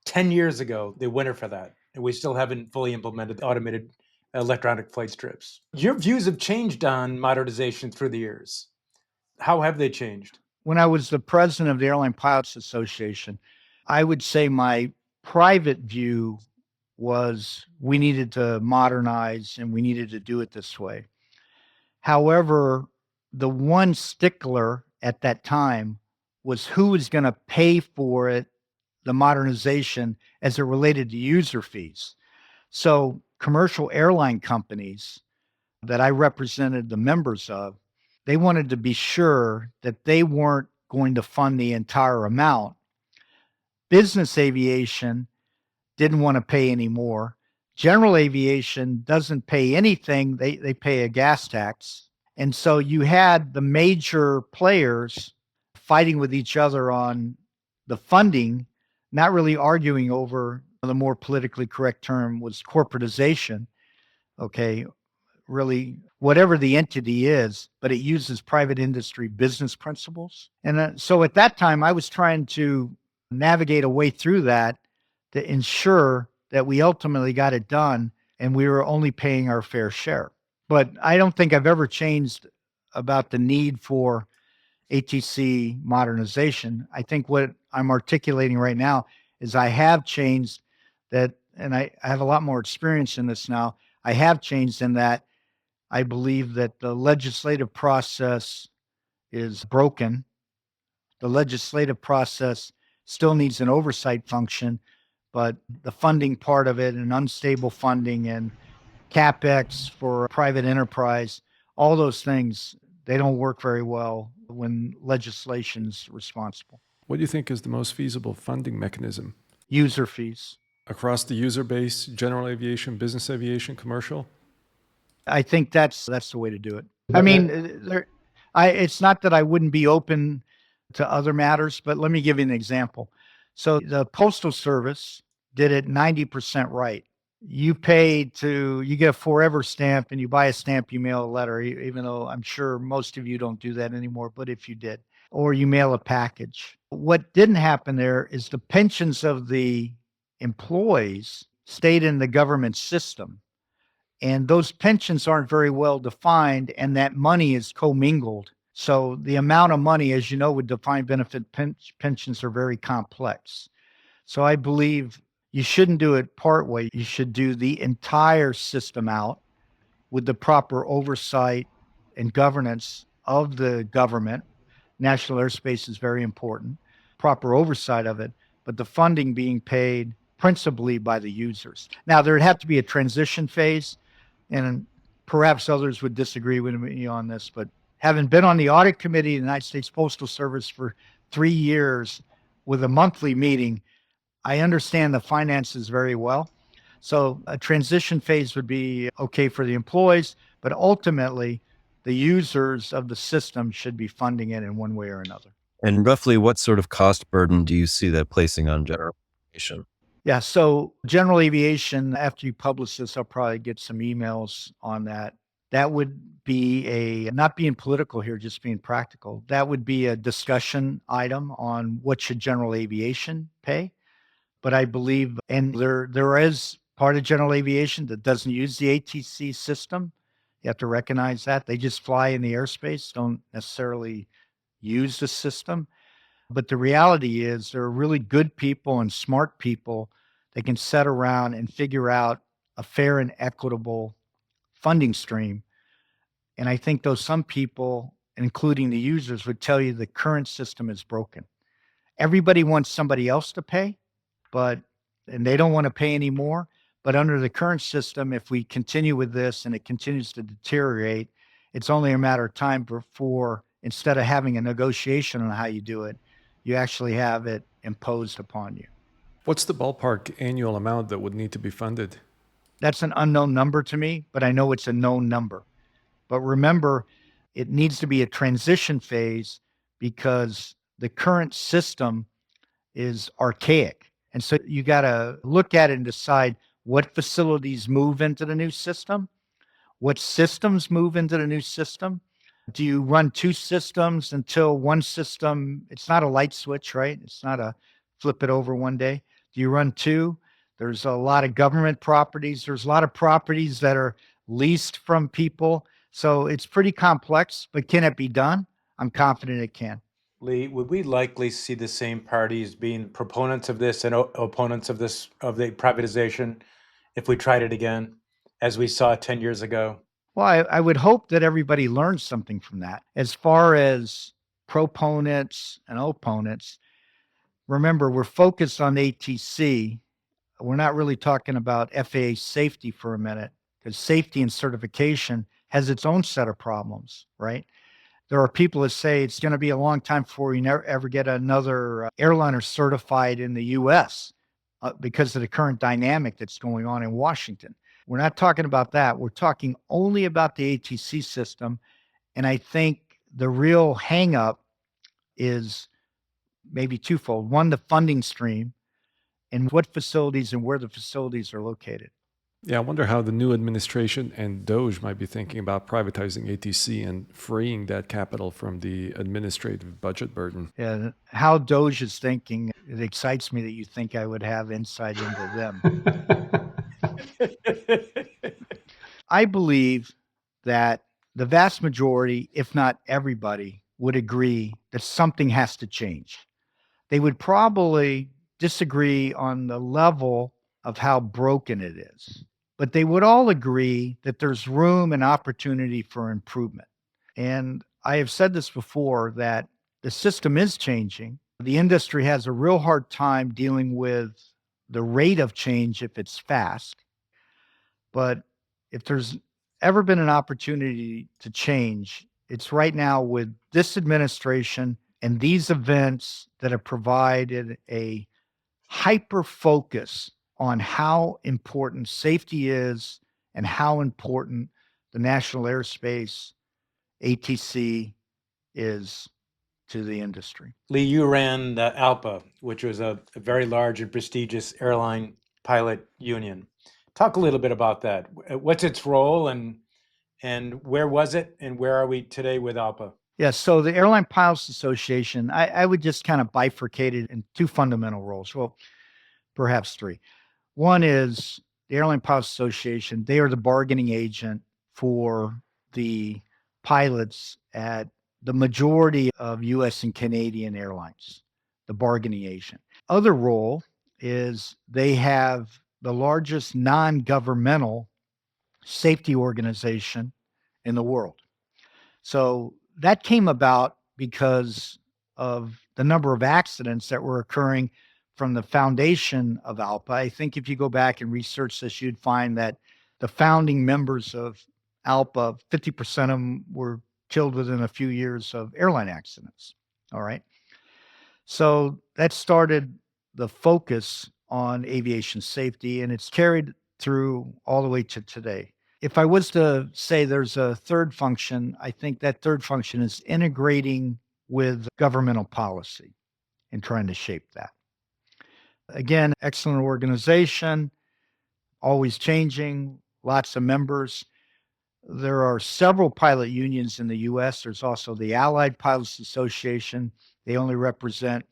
10 years ago, the winner for that. And we still haven't fully implemented automated electronic flight strips. Your views have changed on modernization through the years. How have they changed? When I was the president of the Airline Pilots Association, I would say my private view was we needed to modernize and we needed to do it this way. However, the one stickler at that time was who was going to pay for it, the modernization, as it related to user fees. So commercial airline companies that I represented the members of, they wanted to be sure that they weren't going to fund the entire amount. Business aviation didn't want to pay any more. General aviation doesn't pay anything. They pay a gas tax. And so you had the major players fighting with each other on the funding, not really arguing over the more politically correct term was corporatization. Okay, really, whatever the entity is, but it uses private industry business principles. And so at that time, I was trying to navigate a way through that to ensure that we ultimately got it done and we were only paying our fair share. But I don't think I've ever changed about the need for ATC modernization. I think what I'm articulating right now is I have changed that, and I have a lot more experience in this now. I have changed in that I believe that the legislative process is broken. The legislative process still needs an oversight function, but the funding part of it and unstable funding and CapEx for private enterprise, all those things, they don't work very well when legislation's responsible. What do you think is the most feasible funding mechanism? User fees. Across the user base, general aviation, business aviation, commercial? I think that's the way to do it. I mean, it's not that I wouldn't be open to other matters, but let me give you an example. So the Postal Service did it 90% right. You get a forever stamp and you buy a stamp, you mail a letter, even though I'm sure most of you don't do that anymore, but if you did, or you mail a package. What didn't happen there is the pensions of the employees stayed in the government system. And those pensions aren't very well defined, and that money is commingled. So the amount of money, as you know, with defined benefit pensions are very complex. So I believe you shouldn't do it part way. You should do the entire system out with the proper oversight and governance of the government. National airspace is very important, proper oversight of it, but the funding being paid principally by the users. Now, there'd have to be a transition phase, and perhaps others would disagree with me on this, but having been on the audit committee of the United States Postal Service for 3 years with a monthly meeting, I understand the finances very well. So a transition phase would be okay for the employees, but ultimately the users of the system should be funding it in one way or another. And roughly what sort of cost burden do you see that placing on general aviation? Yeah, so general aviation, after you publish this, I'll probably get some emails on that. That would be not being political here, just being practical. That would be a discussion item on what should general aviation pay. But I believe, and there is part of general aviation that doesn't use the ATC system. You have to recognize that. They just fly in the airspace, don't necessarily use the system. But the reality is there are really good people and smart people that can sit around and figure out a fair and equitable funding stream. And I think some people, including the users, would tell you the current system is broken. Everybody wants somebody else to pay, and they don't want to pay anymore. But under the current system, if we continue with this and it continues to deteriorate, It's only a matter of time before, instead of having a negotiation on how you do it, you actually have it imposed upon you. What's the ballpark annual amount that would need to be funded? That's an unknown number to me, but I know it's a known number. But remember, it needs to be a transition phase because the current system is archaic. And so you got to look at it and decide what facilities move into the new system, what systems move into the new system. Do you run two systems until one system, it's not a light switch, right? It's not a flip it over one day. Do you run two? There's a lot of government properties. There's a lot of properties that are leased from people. So it's pretty complex, but can it be done? I'm confident it can. Lee, would we likely see the same parties being proponents of this and opponents of this, of the privatization, if we tried it again, as we saw 10 years ago? Well, I would hope that everybody learns something from that. As far as proponents and opponents, remember, we're focused on ATC. We're not really talking about FAA safety for a minute, because safety and certification has its own set of problems, right? There are people that say it's going to be a long time before we never ever get another airliner certified in the US because of the current dynamic that's going on in Washington. We're not talking about that. We're talking only about the ATC system. And I think the real hangup is maybe twofold. One, the funding stream and what facilities and where the facilities are located. Yeah, I wonder how the new administration and DOGE might be thinking about privatizing ATC and freeing that capital from the administrative budget burden. Yeah, how DOGE is thinking, it excites me that you think I would have insight into them. I believe that the vast majority, if not everybody, would agree that something has to change. They would probably disagree on the level of how broken it is, but they would all agree that there's room and opportunity for improvement. And I have said this before, that the system is changing. The industry has a real hard time dealing with the rate of change if it's fast. But if there's ever been an opportunity to change, it's right now with this administration and these events that have provided a hyper focus on how important safety is and how important the National Airspace ATC is to the industry. Lee, you ran the ALPA, which was a very large and prestigious airline pilot union. Talk a little bit about that. What's its role, and where was it, and where are we today with ALPA? Yeah, so the Airline Pilots Association, I would just kind of bifurcate it in two fundamental roles. Well, perhaps three. One is the Airline Pilots Association. They are the bargaining agent for the pilots at the majority of US and Canadian airlines, the bargaining agent. Other role is they have the largest non-governmental safety organization in the world. So that came about because of the number of accidents that were occurring from the foundation of ALPA. I think if you go back and research this, you'd find that the founding members of ALPA, 50% of them were killed within a few years of airline accidents. All right. So that started the focus on aviation safety, and it's carried through all the way to today. If I was to say there's a third function, I think that third function is integrating with governmental policy and trying to shape that. Again, excellent organization, always changing, lots of members. There are several pilot unions in the US. There's also the Allied Pilots Association. They only represent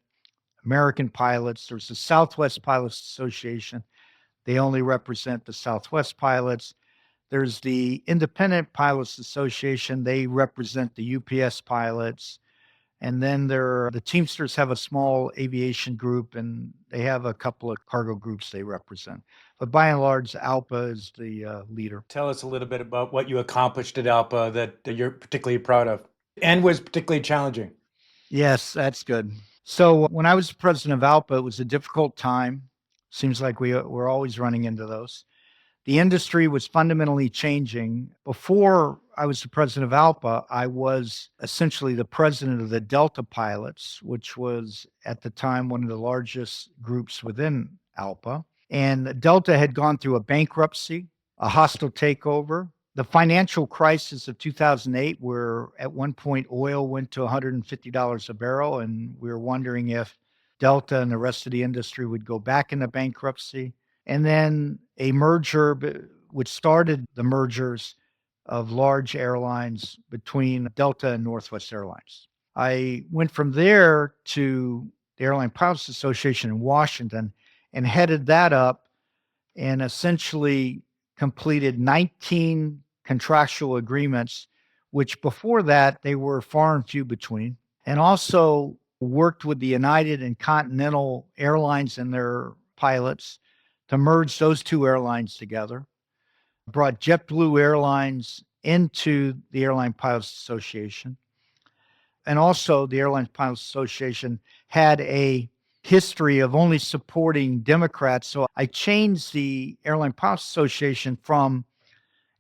American pilots. There's the Southwest Pilots Association. They only represent the Southwest pilots. There's the Independent Pilots Association. They represent the UPS pilots. And then the Teamsters have a small aviation group, and they have a couple of cargo groups they represent. But by and large, ALPA is the leader. Tell us a little bit about what you accomplished at ALPA that you're particularly proud of and was particularly challenging. Yes, that's good. So when I was president of ALPA, it was a difficult time. Seems like we're always running into those. The industry was fundamentally changing. Before I was the president of ALPA, I was essentially the president of the Delta Pilots, which was at the time one of the largest groups within ALPA. And Delta had gone through a bankruptcy, a hostile takeover, the financial crisis of 2008, where at one point oil went to $150 a barrel, and we were wondering if Delta and the rest of the industry would go back into bankruptcy. And then a merger, which started the mergers of large airlines between Delta and Northwest Airlines. I went from there to the Airline Pilots Association in Washington and headed that up and essentially completed 19 contractual agreements, which before that they were far and few between, and also worked with the United and Continental Airlines and their pilots to merge those two airlines together, brought JetBlue Airlines into the Airline Pilots Association. And also, the Airline Pilots Association had a history of only supporting Democrats. So I changed the Airline Pilots Association from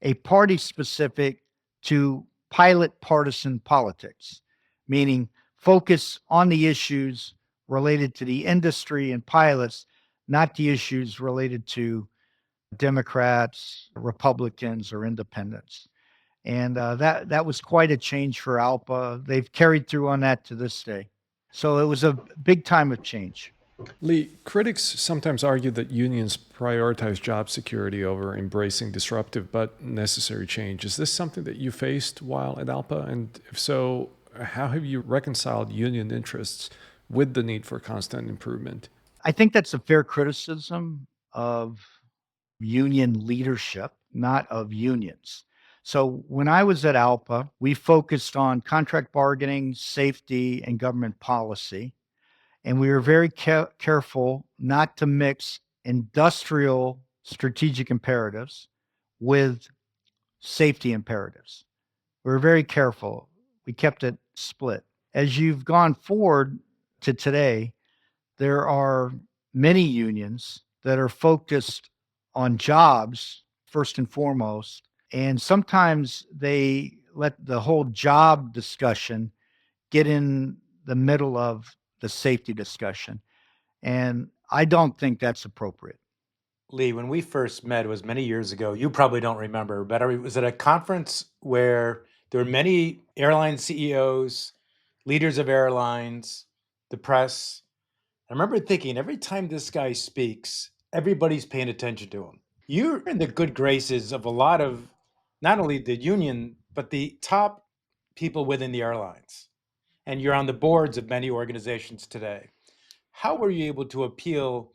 a party specific to pilot partisan politics, meaning focus on the issues related to the industry and pilots, not the issues related to Democrats, Republicans, or independents. And that was quite a change for ALPA. They've carried through on that to this day. So it was a big time of change. Lee, critics sometimes argue that unions prioritize job security over embracing disruptive but necessary change. Is this something that you faced while at ALPA? And if so, how have you reconciled union interests with the need for constant improvement? I think that's a fair criticism of union leadership, not of unions. So when I was at ALPA, we focused on contract bargaining, safety, and government policy. And we were very careful not to mix industrial strategic imperatives with safety imperatives. We were very careful. We kept it split. As you've gone forward to today, there are many unions that are focused on jobs first and foremost. And sometimes they let the whole job discussion get in the middle of the safety discussion. And I don't think that's appropriate. Lee, when we first met, it was many years ago. You probably don't remember, but it was at a conference where there were many airline CEOs, leaders of airlines, the press. I remember thinking every time this guy speaks, everybody's paying attention to him. You're in the good graces of a lot of not only the union, but the top people within the airlines. And you're on the boards of many organizations today. How were you able to appeal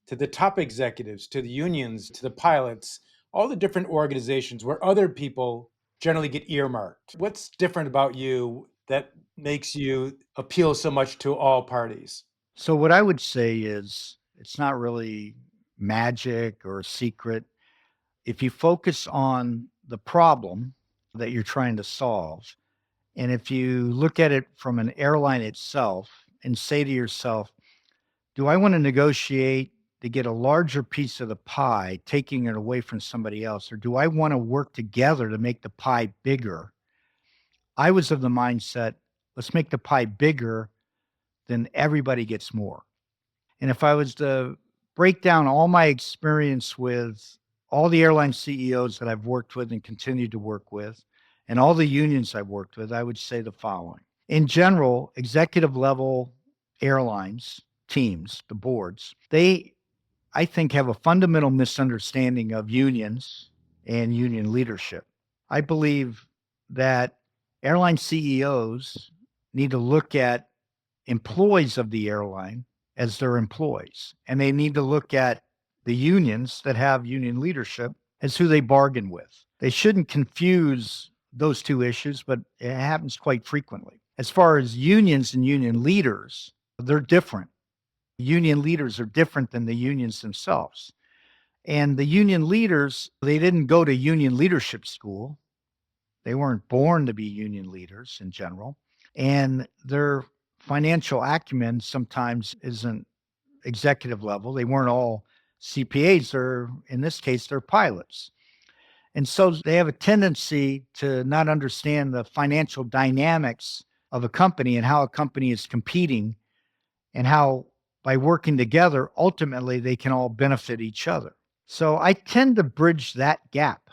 to the top executives, to the unions, to the pilots, all the different organizations where other people generally get earmarked? What's different about you that makes you appeal so much to all parties? So, what I would say is it's not really magic or a secret. If you focus on the problem that you're trying to solve, and if you look at it from an airline itself and say to yourself, do I want to negotiate to get a larger piece of the pie, taking it away from somebody else? Or do I want to work together to make the pie bigger? I was of the mindset, let's make the pie bigger, then everybody gets more. And if I was to break down all my experience with all the airline CEOs that I've worked with and continue to work with, and all the unions I've worked with, I would say the following. In general, executive level airlines, teams, the boards, they, I think, have a fundamental misunderstanding of unions and union leadership. I believe that airline CEOs need to look at employees of the airline as their employees, and they need to look at the unions that have union leadership as who they bargain with. They shouldn't confuse those two issues, but it happens quite frequently. As far as unions and union leaders, they're different. Union leaders are different than the unions themselves. And the union leaders, they didn't go to union leadership school. They weren't born to be union leaders in general. And their financial acumen sometimes isn't executive level. They weren't all CPAs are, in this case, they're pilots. And so they have a tendency to not understand the financial dynamics of a company and how a company is competing, and how by working together, ultimately they can all benefit each other. So I tend to bridge that gap.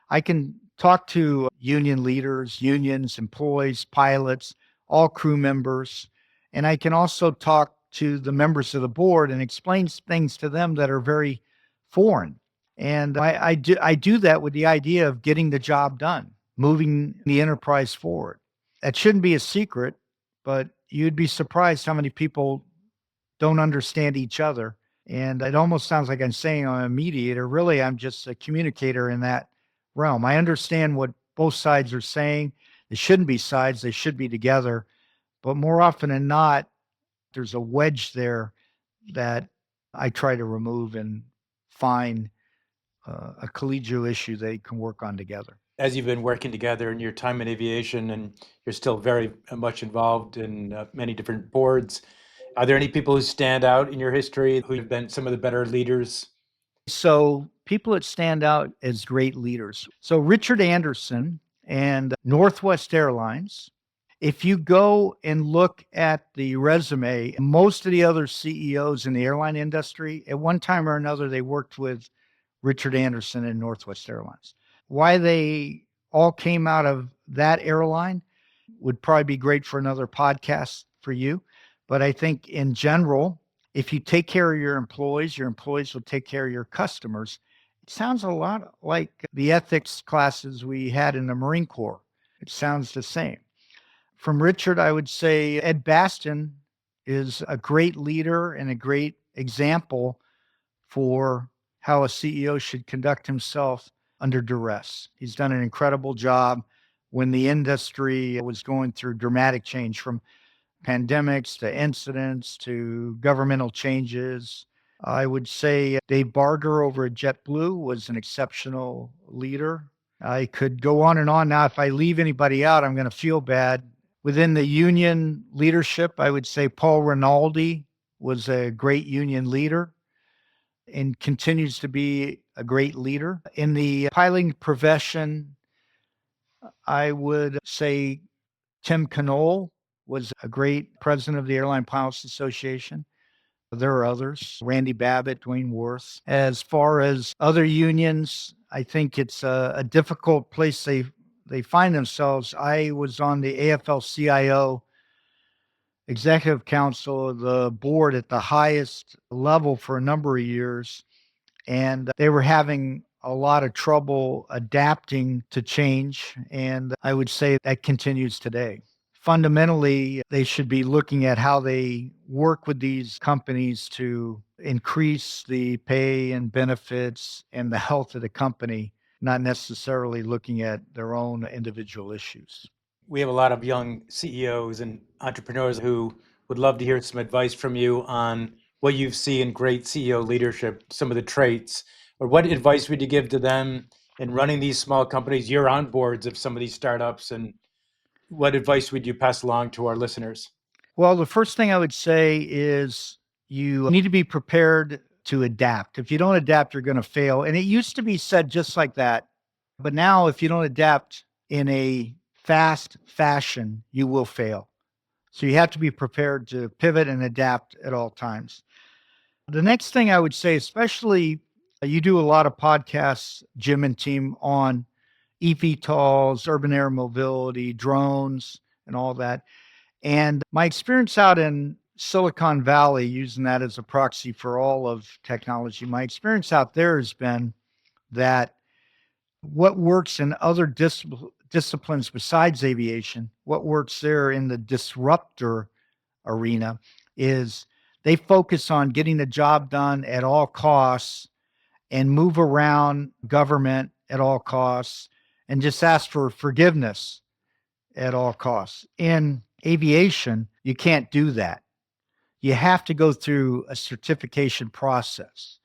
I can talk to union leaders, unions, employees, pilots, all crew members, and I can also talk to the members of the board and explain things to them that are very foreign. And I do that with the idea of getting the job done, moving the enterprise forward. That shouldn't be a secret, but you'd be surprised how many people don't understand each other. And it almost sounds like I'm saying I'm a mediator. Really, I'm just a communicator in that realm. I understand what both sides are saying. They shouldn't be sides, they should be together. But more often than not, there's a wedge there that I try to remove and find a collegial issue they can work on together. As you've been working together in your time in aviation, and you're still very much involved in many different boards, are there any people who stand out in your history who have been some of the better leaders? So, people that stand out as great leaders. So, Richard Anderson and Northwest Airlines. If you go and look at the resume, most of the other CEOs in the airline industry, at one time or another, they worked with Richard Anderson and Northwest Airlines. Why they all came out of that airline would probably be great for another podcast for you. But I think in general, if you take care of your employees will take care of your customers. It sounds a lot like the ethics classes we had in the Marine Corps. It sounds the same. From Richard, I would say Ed Baston is a great leader and a great example for how a CEO should conduct himself under duress. He's done an incredible job when the industry was going through dramatic change, from pandemics to incidents to governmental changes. I would say Dave Barger over at JetBlue was an exceptional leader. I could go on and on. Now, if I leave anybody out, I'm going to feel bad. Within the union leadership, I would say Paul Rinaldi was a great union leader and continues to be a great leader. In the piloting profession, I would say Tim Knoll was a great president of the Airline Pilots Association. There are others, Randy Babbitt, Dwayne Worth. As far as other unions, I think it's a difficult place they find themselves. I was on the AFL-CIO Executive Council, the board at the highest level for a number of years, and they were having a lot of trouble adapting to change. And I would say that continues today. Fundamentally, they should be looking at how they work with these companies to increase the pay and benefits and the health of the company, not necessarily looking at their own individual issues. We have a lot of young CEOs and entrepreneurs who would love to hear some advice from you on what you see in great CEO leadership, some of the traits, or what advice would you give to them in running these small companies? You're on boards of some of these startups, and what advice would you pass along to our listeners? Well, the first thing I would say is you need to be prepared to adapt. If you don't adapt, you're going to fail. And it used to be said just like that. But now, if you don't adapt in a fast fashion, you will fail. So you have to be prepared to pivot and adapt at all times. The next thing I would say, especially you do a lot of podcasts, Jim and team, on eVTOLs, urban air mobility, drones, and all that. And my experience out in Silicon Valley, using that as a proxy for all of technology, my experience out there has been that what works in other disciplines besides aviation, what works there in the disruptor arena, is they focus on getting the job done at all costs and move around government at all costs and just ask for forgiveness at all costs. In aviation, you can't do that. You have to go through a certification process.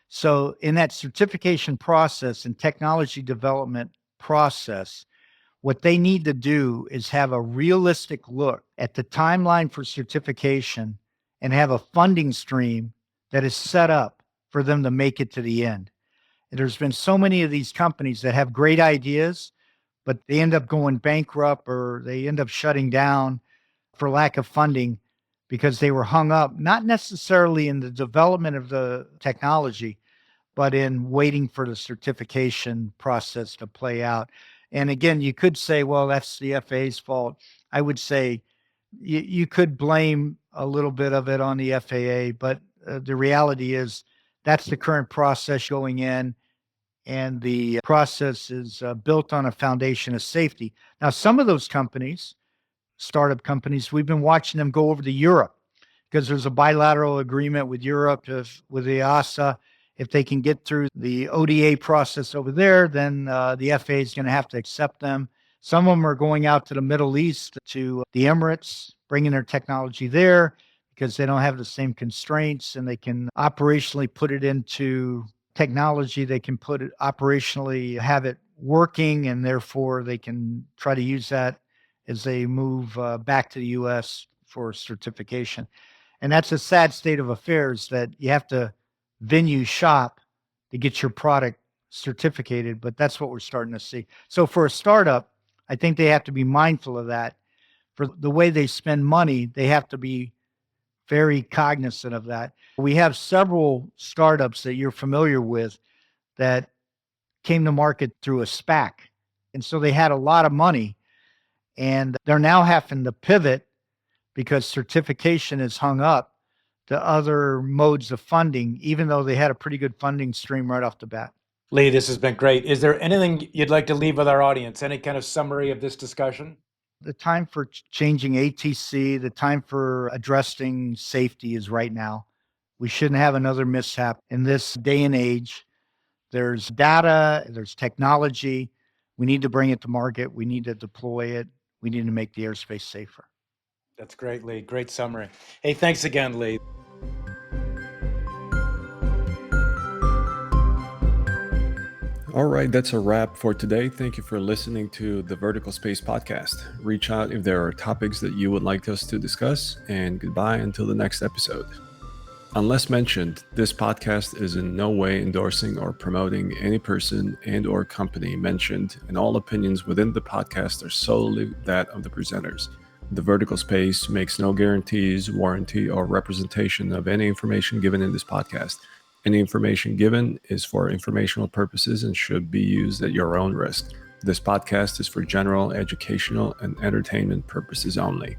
So in that certification process and technology development process, what they need to do is have a realistic look at the timeline for certification and have a funding stream that is set up for them to make it to the end. And there's been so many of these companies that have great ideas, but they end up going bankrupt or they end up shutting down for lack of funding because they were hung up, not necessarily in the development of the technology, but in waiting for the certification process to play out. And again, you could say, well, that's the FAA's fault. I would say you could blame a little bit of it on the FAA, but the reality is that's the current process going in. And the process is built on a foundation of safety. Now, some of those companies, startup companies, we've been watching them go over to Europe because there's a bilateral agreement with Europe, with the EASA. If they can get through the ODA process over there, then the FAA is going to have to accept them. Some of them are going out to the Middle East, to the Emirates, bringing their technology there because they don't have the same constraints, and they can operationally put it into technology. They can put it operationally, have it working, and therefore they can try to use that as they move back to the U.S. for certification. And that's a sad state of affairs, that you have to venue shop to get your product certificated, but that's what we're starting to see. So for a startup, I think they have to be mindful of that. For the way they spend money, they have to be very cognizant of that. We have several startups that you're familiar with that came to market through a SPAC. And so they had a lot of money, and they're now having to pivot because certification is hung up to other modes of funding, even though they had a pretty good funding stream right off the bat. Lee, this has been great. Is there anything you'd like to leave with our audience? Any kind of summary of this discussion? The time for changing ATC, the time for addressing safety is right now. We shouldn't have another mishap in this day and age. There's data, there's technology. We need to bring it to market. We need to deploy it. We need to make the airspace safer. That's great, Lee. Great summary. Hey, thanks again, Lee. All right, that's a wrap for today. Thank you for listening to the Vertical Space Podcast. Reach out if there are topics that you would like us to discuss, and goodbye until the next episode. Unless mentioned, this podcast is in no way endorsing or promoting any person and or company mentioned, and all opinions within the podcast are solely that of the presenters. The Vertical Space makes no guarantees, warranty, or representation of any information given in this podcast. Any information given is for informational purposes and should be used at your own risk. This podcast is for general, educational, and entertainment purposes only.